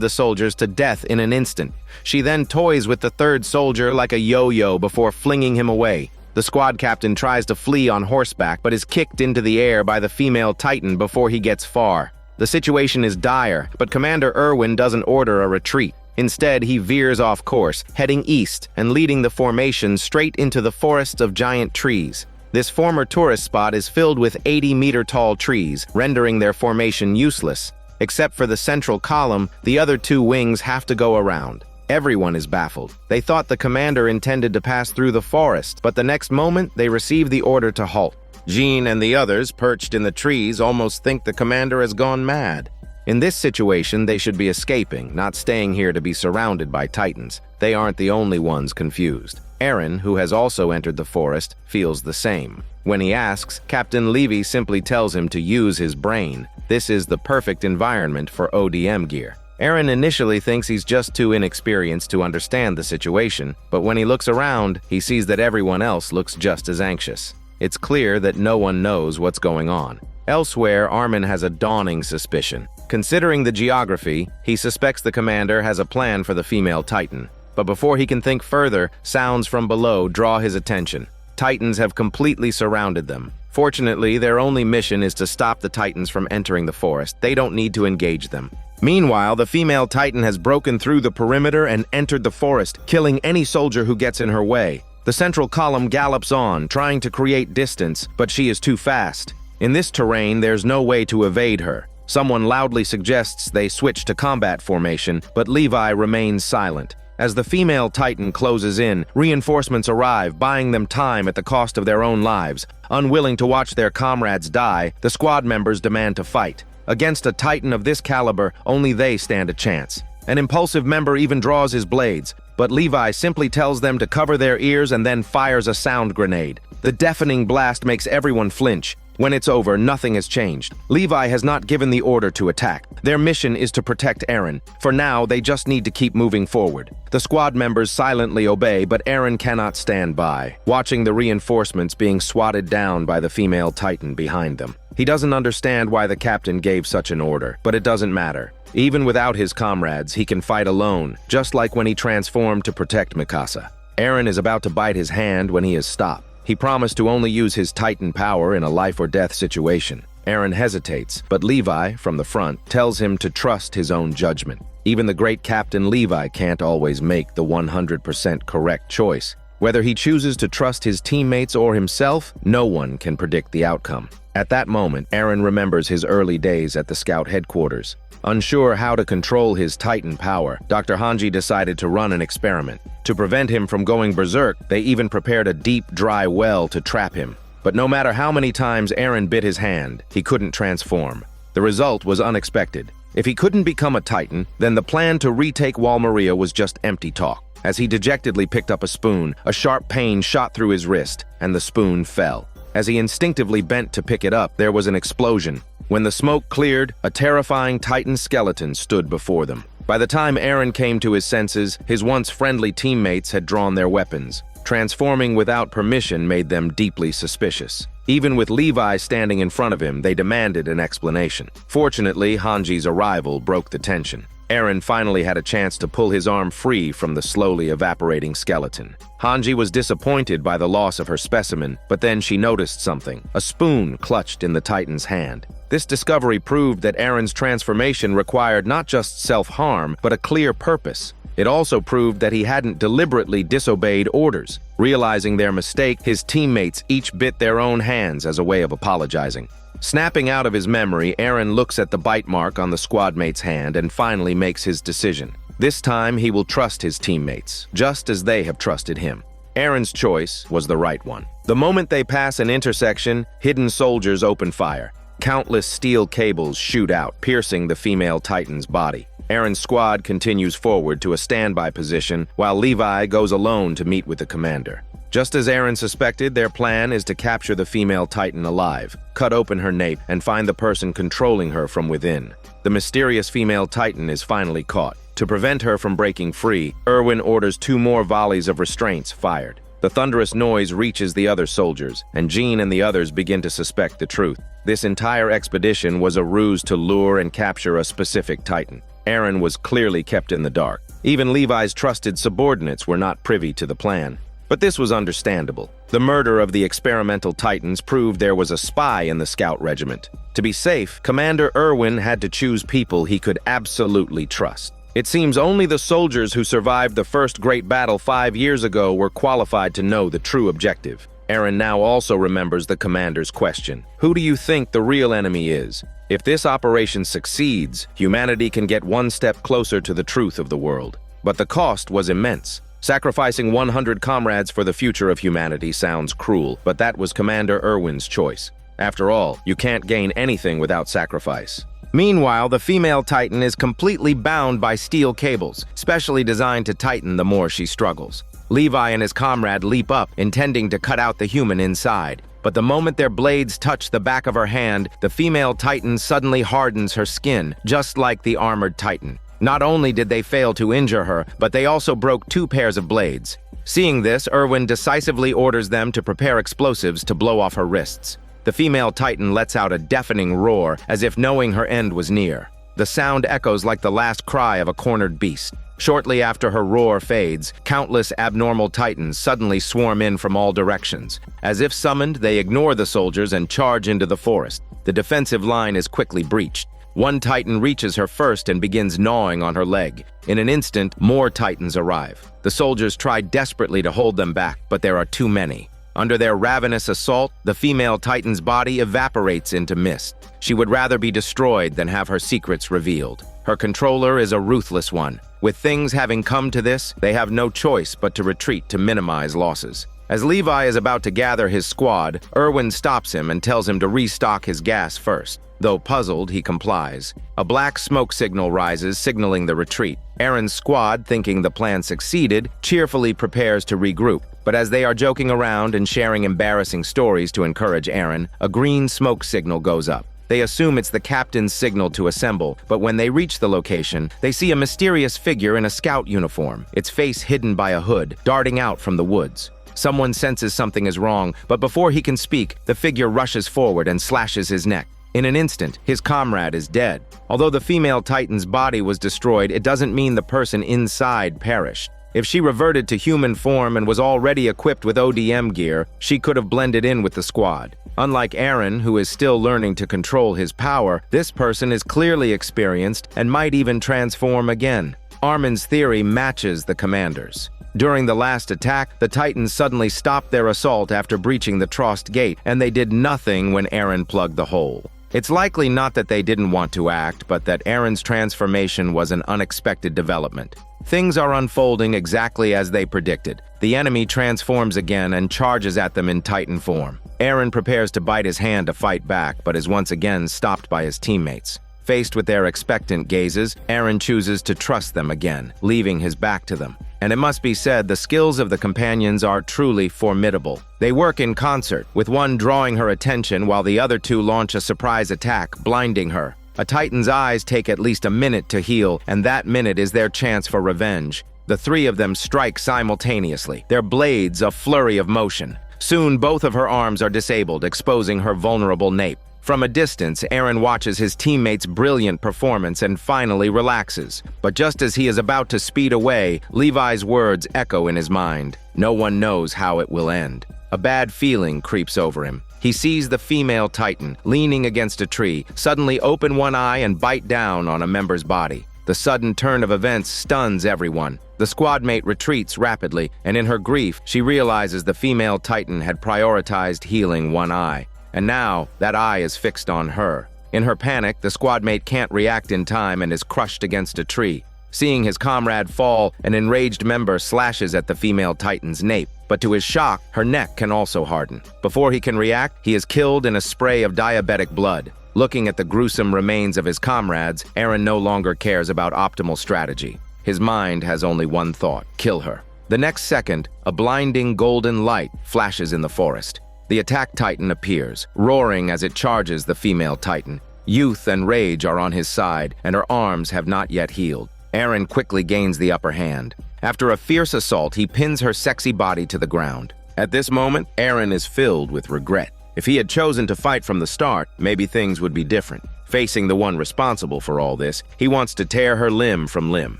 the soldiers to death in an instant. She then toys with the 3rd soldier like a yo-yo before flinging him away. The squad captain tries to flee on horseback, but is kicked into the air by the female Titan before he gets far. The situation is dire, but Commander Irwin doesn't order a retreat. Instead, he veers off course, heading east and leading the formation straight into the forests of giant trees. This former tourist spot is filled with 80-meter-tall trees, rendering their formation useless. Except for the central column, the other 2 wings have to go around. Everyone is baffled. They thought the commander intended to pass through the forest, but the next moment they receive the order to halt. Jean and the others, perched in the trees, almost think the commander has gone mad. In this situation, they should be escaping, not staying here to be surrounded by Titans. They aren't the only ones confused. Aaron, who has also entered the forest, feels the same. When he asks, Captain Levy simply tells him to use his brain. This is the perfect environment for ODM gear. Aaron initially thinks he's just too inexperienced to understand the situation, but when he looks around, he sees that everyone else looks just as anxious. It's clear that no one knows what's going on. Elsewhere, Armin has a dawning suspicion. Considering the geography, he suspects the commander has a plan for the female Titan. But before he can think further, sounds from below draw his attention. Titans have completely surrounded them. Fortunately, their only mission is to stop the Titans from entering the forest. They don't need to engage them. Meanwhile, the female Titan has broken through the perimeter and entered the forest, killing any soldier who gets in her way. The central column gallops on, trying to create distance, but she is too fast. In this terrain, there's no way to evade her. Someone loudly suggests they switch to combat formation, but Levi remains silent. As the female Titan closes in, reinforcements arrive, buying them time at the cost of their own lives. Unwilling to watch their comrades die, the squad members demand to fight. Against a Titan of this caliber, only they stand a chance. An impulsive member even draws his blades, but Levi simply tells them to cover their ears and then fires a sound grenade. The deafening blast makes everyone flinch. When it's over, nothing has changed. Levi has not given the order to attack. Their mission is to protect Aaron. For now, they just need to keep moving forward. The squad members silently obey, but Aaron cannot stand by, watching the reinforcements being swatted down by the female Titan behind them. He doesn't understand why the captain gave such an order, but it doesn't matter. Even without his comrades, he can fight alone, just like when he transformed to protect Mikasa. Aaron is about to bite his hand when he is stopped. He promised to only use his Titan power in a life-or-death situation. Aaron hesitates, but Levi, from the front, tells him to trust his own judgment. Even the great Captain Levi can't always make the 100% correct choice. Whether he chooses to trust his teammates or himself, no one can predict the outcome. At that moment, Aaron remembers his early days at the Scout headquarters. Unsure how to control his Titan power, Dr. Hanji decided to run an experiment. To prevent him from going berserk, they even prepared a deep, dry well to trap him. But no matter how many times Aaron bit his hand, he couldn't transform. The result was unexpected. If he couldn't become a Titan, then the plan to retake Wall Maria was just empty talk. As he dejectedly picked up a spoon, a sharp pain shot through his wrist, and the spoon fell. As he instinctively bent to pick it up, there was an explosion. When the smoke cleared, a terrifying Titan skeleton stood before them. By the time Aaron came to his senses, his once friendly teammates had drawn their weapons. Transforming without permission made them deeply suspicious. Even with Levi standing in front of him, they demanded an explanation. Fortunately, Hanji's arrival broke the tension. Aaron finally had a chance to pull his arm free from the slowly evaporating skeleton. Hanji was disappointed by the loss of her specimen, but then she noticed something: a spoon clutched in the Titan's hand. This discovery proved that Aaron's transformation required not just self-harm, but a clear purpose. It also proved that he hadn't deliberately disobeyed orders. Realizing their mistake, his teammates each bit their own hands as a way of apologizing. Snapping out of his memory, Aaron looks at the bite mark on the squad mate's hand and finally makes his decision. This time, he will trust his teammates, just as they have trusted him. Aaron's choice was the right one. The moment they pass an intersection, hidden soldiers open fire. Countless steel cables shoot out, piercing the female Titan's body. Aaron's squad continues forward to a standby position, while Levi goes alone to meet with the commander. Just as Aaron suspected, their plan is to capture the female Titan alive, cut open her nape, and find the person controlling her from within. The mysterious female Titan is finally caught. To prevent her from breaking free, Erwin orders 2 more volleys of restraints fired. The thunderous noise reaches the other soldiers, and Jean and the others begin to suspect the truth. This entire expedition was a ruse to lure and capture a specific Titan. Aaron was clearly kept in the dark. Even Levi's trusted subordinates were not privy to the plan. But this was understandable. The murder of the experimental Titans proved there was a spy in the scout regiment. To be safe, Commander Erwin had to choose people he could absolutely trust. It seems only the soldiers who survived the first great battle 5 years ago were qualified to know the true objective. Aaron now also remembers the commander's question. Who do you think the real enemy is? If this operation succeeds, humanity can get one step closer to the truth of the world. But the cost was immense. Sacrificing 100 comrades for the future of humanity sounds cruel, but that was Commander Erwin's choice. After all, you can't gain anything without sacrifice. Meanwhile, the female Titan is completely bound by steel cables, specially designed to tighten the more she struggles. Levi and his comrade leap up, intending to cut out the human inside. But the moment their blades touch the back of her hand, the female Titan suddenly hardens her skin, just like the armored Titan. Not only did they fail to injure her, but they also broke 2 pairs of blades. Seeing this, Erwin decisively orders them to prepare explosives to blow off her wrists. The female Titan lets out a deafening roar, as if knowing her end was near. The sound echoes like the last cry of a cornered beast. Shortly after her roar fades, countless abnormal Titans suddenly swarm in from all directions. As if summoned, they ignore the soldiers and charge into the forest. The defensive line is quickly breached. One Titan reaches her first and begins gnawing on her leg. In an instant, more Titans arrive. The soldiers try desperately to hold them back, but there are too many. Under their ravenous assault, the female Titan's body evaporates into mist. She would rather be destroyed than have her secrets revealed. Her controller is a ruthless one. With things having come to this, they have no choice but to retreat to minimize losses. As Levi is about to gather his squad, Erwin stops him and tells him to restock his gas first. Though puzzled, he complies. A black smoke signal rises, signaling the retreat. Aaron's squad, thinking the plan succeeded, cheerfully prepares to regroup. But as they are joking around and sharing embarrassing stories to encourage Aaron, a green smoke signal goes up. They assume it's the captain's signal to assemble, but when they reach the location, they see a mysterious figure in a scout uniform, its face hidden by a hood, darting out from the woods. Someone senses something is wrong, but before he can speak, the figure rushes forward and slashes his neck. In an instant, his comrade is dead. Although the female Titan's body was destroyed, it doesn't mean the person inside perished. If she reverted to human form and was already equipped with ODM gear, she could have blended in with the squad. Unlike Aaron, who is still learning to control his power, this person is clearly experienced and might even transform again. Armin's theory matches the commander's. During the last attack, the Titans suddenly stopped their assault after breaching the Trost gate, and they did nothing when Aaron plugged the hole. It's likely not that they didn't want to act, but that Aaron's transformation was an unexpected development. Things are unfolding exactly as they predicted. The enemy transforms again and charges at them in Titan form. Aaron prepares to bite his hand to fight back, but is once again stopped by his teammates. Faced with their expectant gazes, Aaron chooses to trust them again, leaving his back to them. And it must be said, the skills of the companions are truly formidable. They work in concert, with one drawing her attention while the other 2 launch a surprise attack, blinding her. A Titan's eyes take at least a minute to heal, and that minute is their chance for revenge. The 3 of them strike simultaneously, their blades a flurry of motion. Soon, both of her arms are disabled, exposing her vulnerable nape. From a distance, Aaron watches his teammates' brilliant performance and finally relaxes. But just as he is about to speed away, Levi's words echo in his mind. No one knows how it will end. A bad feeling creeps over him. He sees the female Titan, leaning against a tree, suddenly open one eye and bite down on a member's body. The sudden turn of events stuns everyone. The squad mate retreats rapidly, and in her grief, she realizes the female Titan had prioritized healing one eye. and now that eye is fixed on her. In her panic, the squad mate can't react in time and is crushed against a tree. Seeing his comrade fall, an enraged member slashes at the female Titan's nape, but to his shock, her neck can also harden. Before he can react, he is killed in a spray of diabetic blood. Looking at the gruesome remains of his comrades, Eren no longer cares about optimal strategy. His mind has only one thought: kill her. The next second, a blinding golden light flashes in the forest. The attack Titan appears, roaring as it charges the female Titan. Youth and rage are on his side, and her arms have not yet healed. Eren quickly gains the upper hand. After a fierce assault, he pins her sexy body to the ground. At this moment, Eren is filled with regret. If he had chosen to fight from the start, maybe things would be different. Facing the one responsible for all this, he wants to tear her limb from limb.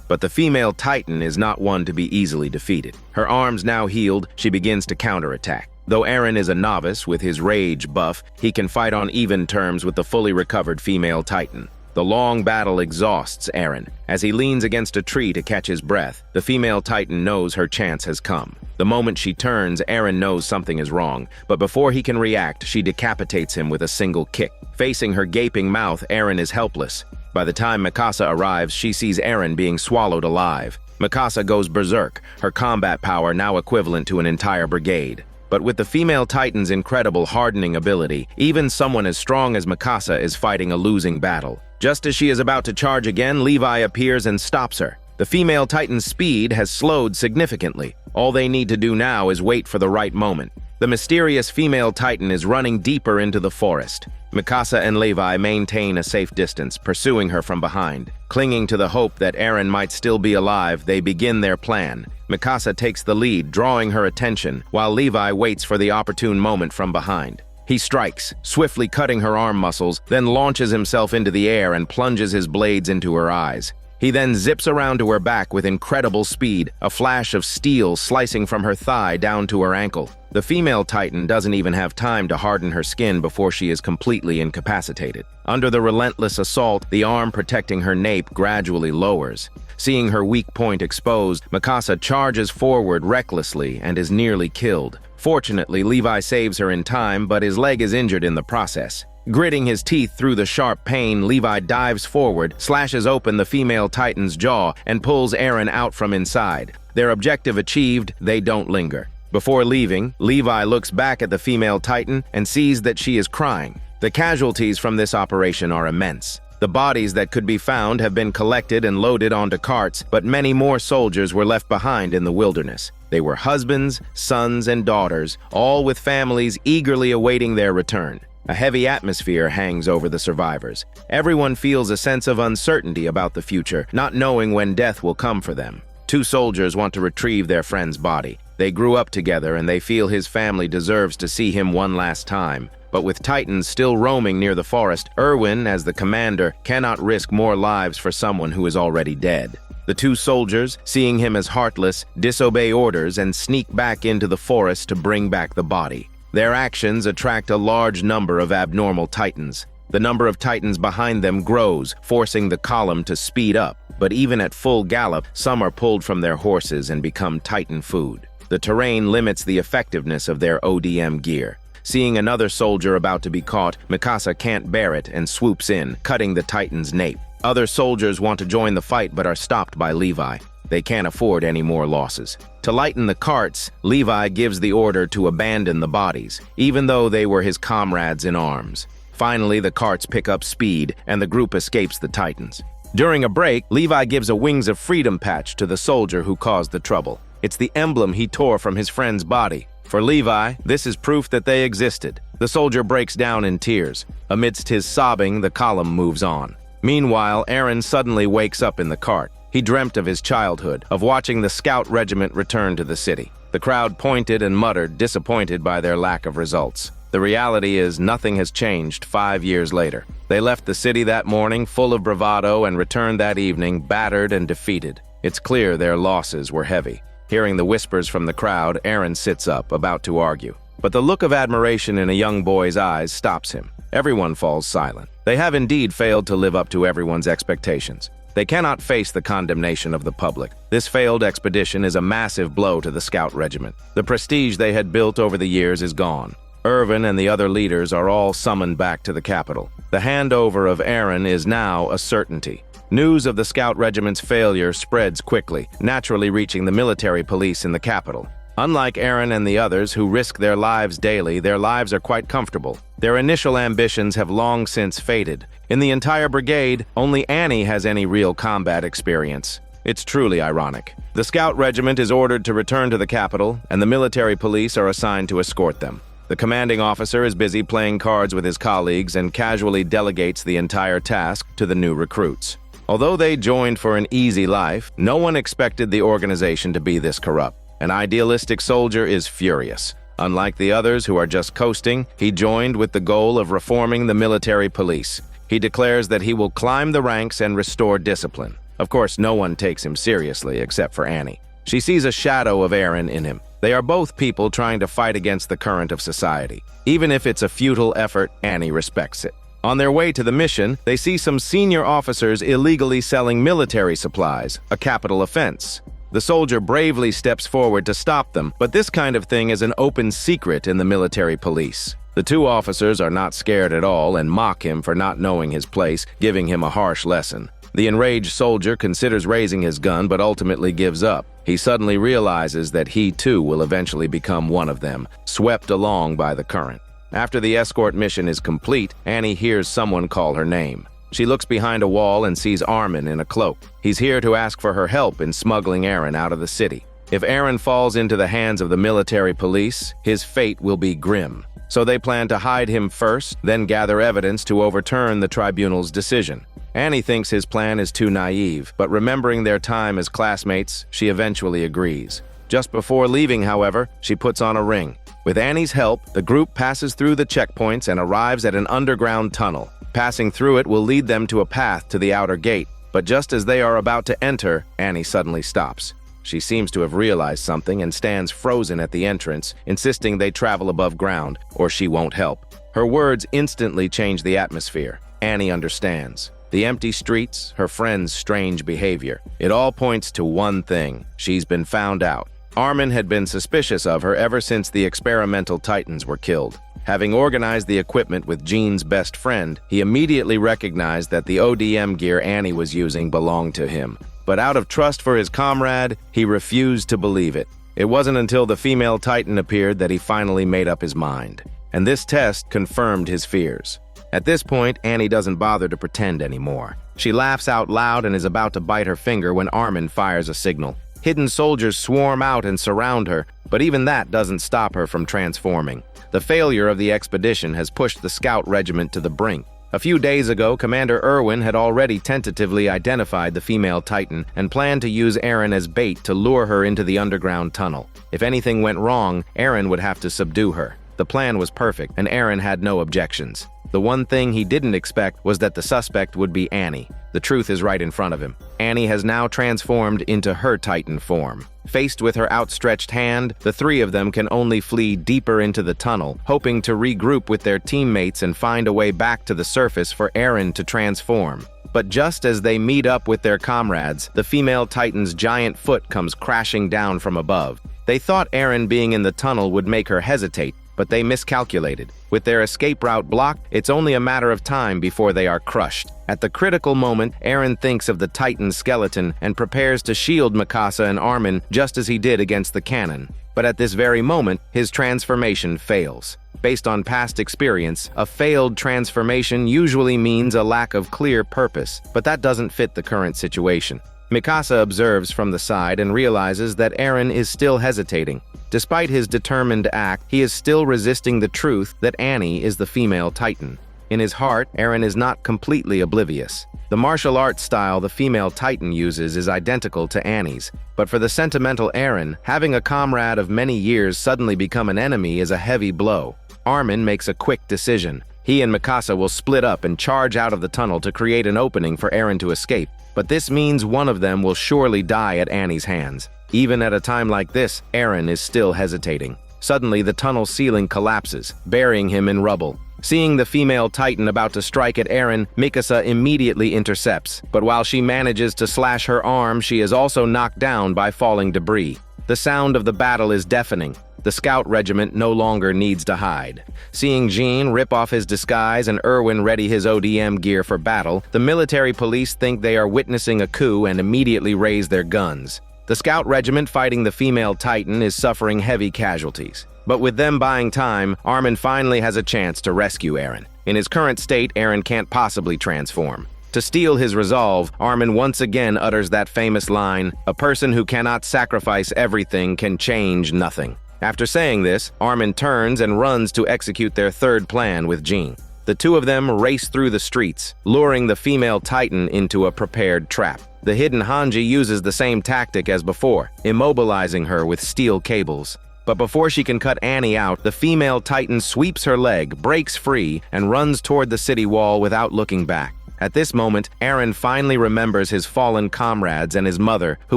But the female Titan is not one to be easily defeated. Her arms now healed, she begins to counterattack. Though Eren is a novice with his rage buff, he can fight on even terms with the fully recovered female Titan. The long battle exhausts Eren. As he leans against a tree to catch his breath, the female Titan knows her chance has come. The moment she turns, Eren knows something is wrong, but before he can react, she decapitates him with a single kick. Facing her gaping mouth, Eren is helpless. By the time Mikasa arrives, she sees Eren being swallowed alive. Mikasa goes berserk, her combat power now equivalent to an entire brigade. But with the female Titan's incredible hardening ability, even someone as strong as Mikasa is fighting a losing battle. Just as she is about to charge again, Levi appears and stops her. The female Titan's speed has slowed significantly. All they need to do now is wait for the right moment. The mysterious female Titan is running deeper into the forest. Mikasa and Levi maintain a safe distance, pursuing her from behind. Clinging to the hope that Eren might still be alive, they begin their plan. Mikasa takes the lead, drawing her attention, while Levi waits for the opportune moment from behind. He strikes, swiftly cutting her arm muscles, then launches himself into the air and plunges his blades into her eyes. He then zips around to her back with incredible speed, a flash of steel slicing from her thigh down to her ankle. The female Titan doesn't even have time to harden her skin before she is completely incapacitated. Under the relentless assault, the arm protecting her nape gradually lowers. Seeing her weak point exposed, Mikasa charges forward recklessly and is nearly killed. Fortunately, Levi saves her in time, but his leg is injured in the process. Gritting his teeth through the sharp pain, Levi dives forward, slashes open the female Titan's jaw, and pulls Eren out from inside. Their objective achieved, they don't linger. Before leaving, Levi looks back at the female Titan and sees that she is crying. The casualties from this operation are immense. The bodies that could be found have been collected and loaded onto carts, but many more soldiers were left behind in the wilderness. They were husbands, sons, and daughters, all with families eagerly awaiting their return. A heavy atmosphere hangs over the survivors. Everyone feels a sense of uncertainty about the future, not knowing when death will come for them. Two soldiers want to retrieve their friend's body. They grew up together and they feel his family deserves to see him one last time. But with Titans still roaming near the forest, Erwin, as the commander, cannot risk more lives for someone who is already dead. The two soldiers, seeing him as heartless, disobey orders and sneak back into the forest to bring back the body. Their actions attract a large number of abnormal Titans. The number of Titans behind them grows, forcing the column to speed up. But even at full gallop, some are pulled from their horses and become Titan food. The terrain limits the effectiveness of their ODM gear. Seeing another soldier about to be caught, Mikasa can't bear it and swoops in, cutting the Titan's nape. Other soldiers want to join the fight but are stopped by Levi. They can't afford any more losses. To lighten the carts, Levi gives the order to abandon the bodies, even though they were his comrades in arms. Finally, the carts pick up speed, and the group escapes the Titans. During a break, Levi gives a Wings of Freedom patch to the soldier who caused the trouble. It's the emblem he tore from his friend's body. For Levi, this is proof that they existed. The soldier breaks down in tears. Amidst his sobbing, the column moves on. Meanwhile, Eren suddenly wakes up in the cart. He dreamt of his childhood, of watching the scout regiment return to the city. The crowd pointed and muttered, disappointed by their lack of results. The reality is nothing has changed 5 years later. They left the city that morning full of bravado and returned that evening battered and defeated. It's clear their losses were heavy. Hearing the whispers from the crowd, Eren sits up, about to argue. But the look of admiration in a young boy's eyes stops him. Everyone falls silent. They have indeed failed to live up to everyone's expectations. They cannot face the condemnation of the public. This failed expedition is a massive blow to the scout regiment. The prestige they had built over the years is gone. Irvin and the other leaders are all summoned back to the capital. The handover of Aaron is now a certainty. News of the Scout Regiment's failure spreads quickly, naturally reaching the military police in the capital. Unlike Aaron and the others who risk their lives daily, their lives are quite comfortable. Their initial ambitions have long since faded. In the entire brigade, only Annie has any real combat experience. It's truly ironic. The Scout Regiment is ordered to return to the capital, and the military police are assigned to escort them. The commanding officer is busy playing cards with his colleagues and casually delegates the entire task to the new recruits. Although they joined for an easy life, no one expected the organization to be this corrupt. An idealistic soldier is furious. Unlike the others who are just coasting, he joined with the goal of reforming the military police. He declares that he will climb the ranks and restore discipline. Of course, no one takes him seriously except for Annie. She sees a shadow of Aaron in him. They are both people trying to fight against the current of society. Even if it's a futile effort, Annie respects it. On their way to the mission, they see some senior officers illegally selling military supplies, a capital offense. The soldier bravely steps forward to stop them, but this kind of thing is an open secret in the military police. The two officers are not scared at all and mock him for not knowing his place, giving him a harsh lesson. The enraged soldier considers raising his gun but ultimately gives up. He suddenly realizes that he too will eventually become one of them, swept along by the current. After the escort mission is complete, Annie hears someone call her name. She looks behind a wall and sees Armin in a cloak. He's here to ask for her help in smuggling Aaron out of the city. If Aaron falls into the hands of the military police, his fate will be grim. So they plan to hide him first, then gather evidence to overturn the tribunal's decision. Annie thinks his plan is too naive, but remembering their time as classmates, she eventually agrees. Just before leaving, however, she puts on a ring. With Annie's help, the group passes through the checkpoints and arrives at an underground tunnel. Passing through it will lead them to a path to the outer gate, but just as they are about to enter, Annie suddenly stops. She seems to have realized something and stands frozen at the entrance, insisting they travel above ground, or she won't help. Her words instantly change the atmosphere. Annie understands. The empty streets, her friend's strange behavior. It all points to one thing: she's been found out. Armin had been suspicious of her ever since the experimental Titans were killed. Having organized the equipment with Jean's best friend, he immediately recognized that the ODM gear Annie was using belonged to him. But out of trust for his comrade, he refused to believe it. It wasn't until the female Titan appeared that he finally made up his mind. And this test confirmed his fears. At this point, Annie doesn't bother to pretend anymore. She laughs out loud and is about to bite her finger when Armin fires a signal. Hidden soldiers swarm out and surround her, but even that doesn't stop her from transforming. The failure of the expedition has pushed the Scout Regiment to the brink. A few days ago, Commander Irwin had already tentatively identified the female Titan and planned to use Aaron as bait to lure her into the underground tunnel. If anything went wrong, Aaron would have to subdue her. The plan was perfect, and Aaron had no objections. The one thing he didn't expect was that the suspect would be Annie. The truth is right in front of him. Annie has now transformed into her Titan form. Faced with her outstretched hand, the three of them can only flee deeper into the tunnel, hoping to regroup with their teammates and find a way back to the surface for Aaron to transform. But just as they meet up with their comrades, the female Titan's giant foot comes crashing down from above. They thought Aaron being in the tunnel would make her hesitate, but they miscalculated. With their escape route blocked, it's only a matter of time before they are crushed. At the critical moment, Aaron thinks of the Titan skeleton and prepares to shield Mikasa and Armin just as he did against the cannon. But at this very moment, his transformation fails. Based on past experience, a failed transformation usually means a lack of clear purpose, but that doesn't fit the current situation. Mikasa observes from the side and realizes that Aaron is still hesitating. Despite his determined act, he is still resisting the truth that Annie is the female Titan. In his heart, Aaron is not completely oblivious. The martial arts style the female Titan uses is identical to Annie's, but for the sentimental Aaron, having a comrade of many years suddenly become an enemy is a heavy blow. Armin makes a quick decision. He and Mikasa will split up and charge out of the tunnel to create an opening for Aaron to escape, but this means one of them will surely die at Annie's hands. Even at a time like this, Aaron is still hesitating. Suddenly, the tunnel ceiling collapses, burying him in rubble. Seeing the female Titan about to strike at Aaron, Mikasa immediately intercepts, but while she manages to slash her arm, she is also knocked down by falling debris. The sound of the battle is deafening. The scout regiment no longer needs to hide. Seeing Jean rip off his disguise and Erwin ready his ODM gear for battle, the military police think they are witnessing a coup and immediately raise their guns. The scout regiment fighting the female Titan is suffering heavy casualties. But with them buying time, Armin finally has a chance to rescue Eren. In his current state, Eren can't possibly transform. To steel his resolve, Armin once again utters that famous line, "A person who cannot sacrifice everything can change nothing." After saying this, Armin turns and runs to execute their third plan with Jean. The two of them race through the streets, luring the female Titan into a prepared trap. The hidden Hanji uses the same tactic as before, immobilizing her with steel cables. But before she can cut Annie out, the female Titan sweeps her leg, breaks free, and runs toward the city wall without looking back. At this moment, Eren finally remembers his fallen comrades and his mother, who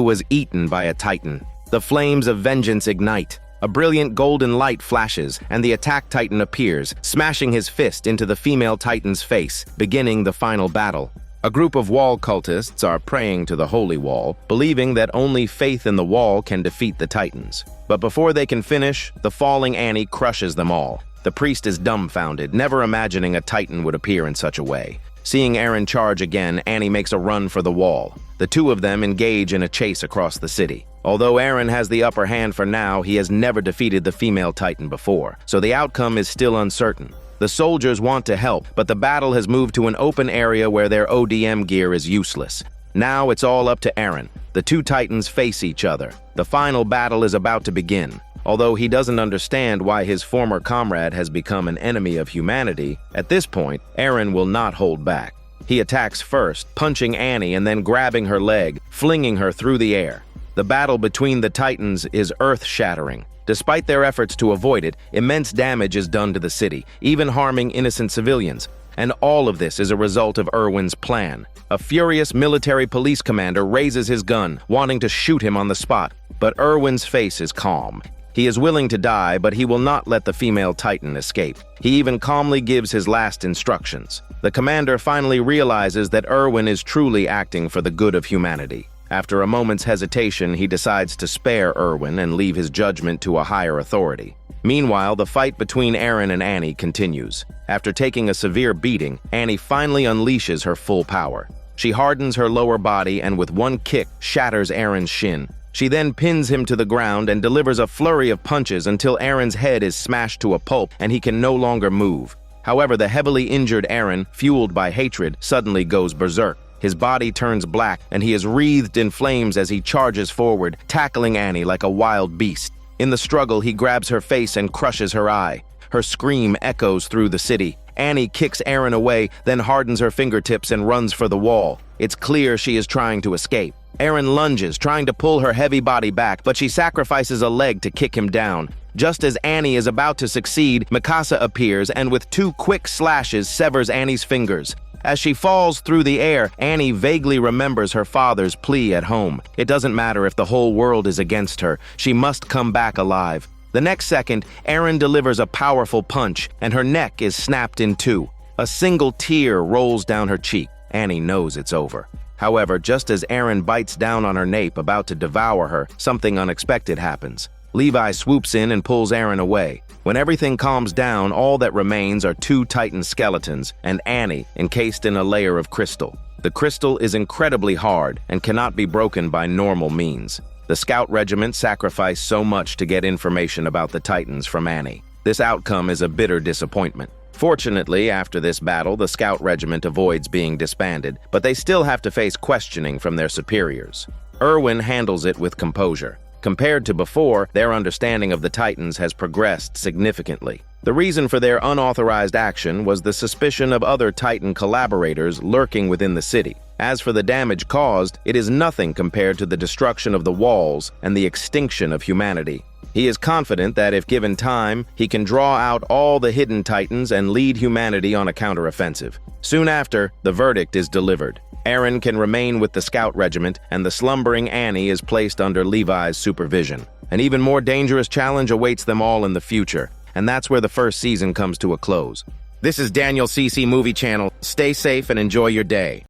was eaten by a Titan. The flames of vengeance ignite. A brilliant golden light flashes, and the attack Titan appears, smashing his fist into the female Titan's face, beginning the final battle. A group of wall cultists are praying to the Holy Wall, believing that only faith in the wall can defeat the Titans. But before they can finish, the falling Annie crushes them all. The priest is dumbfounded, never imagining a Titan would appear in such a way. Seeing Eren charge again, Annie makes a run for the wall. The two of them engage in a chase across the city. Although Eren has the upper hand for now, he has never defeated the female Titan before, so the outcome is still uncertain. The soldiers want to help, but the battle has moved to an open area where their ODM gear is useless. Now it's all up to Eren. The two Titans face each other. The final battle is about to begin. Although he doesn't understand why his former comrade has become an enemy of humanity, at this point, Eren will not hold back. He attacks first, punching Annie and then grabbing her leg, flinging her through the air. The battle between the Titans is earth-shattering. Despite their efforts to avoid it, immense damage is done to the city, even harming innocent civilians. And all of this is a result of Erwin's plan. A furious military police commander raises his gun, wanting to shoot him on the spot. But Erwin's face is calm. He is willing to die, but he will not let the female Titan escape. He even calmly gives his last instructions. The commander finally realizes that Erwin is truly acting for the good of humanity. After a moment's hesitation, he decides to spare Erwin and leave his judgment to a higher authority. Meanwhile, the fight between Eren and Annie continues. After taking a severe beating, Annie finally unleashes her full power. She hardens her lower body and with one kick shatters Eren's shin. She then pins him to the ground and delivers a flurry of punches until Eren's head is smashed to a pulp and he can no longer move. However, the heavily injured Eren, fueled by hatred, suddenly goes berserk. His body turns black and he is wreathed in flames as he charges forward, tackling Annie like a wild beast. In the struggle, he grabs her face and crushes her eye. Her scream echoes through the city. Annie kicks Eren away, then hardens her fingertips and runs for the wall. It's clear she is trying to escape. Eren lunges, trying to pull her heavy body back, but she sacrifices a leg to kick him down. Just as Annie is about to succeed, Mikasa appears and with two quick slashes severs Annie's fingers. As she falls through the air, Annie vaguely remembers her father's plea at home. It doesn't matter if the whole world is against her, she must come back alive. The next second, Eren delivers a powerful punch, and her neck is snapped in two. A single tear rolls down her cheek. Annie knows it's over. However, just as Eren bites down on her nape, about to devour her, something unexpected happens. Levi swoops in and pulls Eren away. When everything calms down, all that remains are two Titan skeletons and Annie encased in a layer of crystal. The crystal is incredibly hard and cannot be broken by normal means. The scout regiment sacrificed so much to get information about the Titans from Annie. This outcome is a bitter disappointment. Fortunately, after this battle, the scout regiment avoids being disbanded, but they still have to face questioning from their superiors. Erwin handles it with composure. Compared to before, their understanding of the Titans has progressed significantly. The reason for their unauthorized action was the suspicion of other Titan collaborators lurking within the city. As for the damage caused, it is nothing compared to the destruction of the walls and the extinction of humanity. He is confident that if given time, he can draw out all the hidden Titans and lead humanity on a counteroffensive. Soon after, the verdict is delivered. Eren can remain with the scout regiment, and the slumbering Annie is placed under Levi's supervision. An even more dangerous challenge awaits them all in the future, and that's where the first season comes to a close. This is Daniel CC Movie Channel. Stay safe and enjoy your day.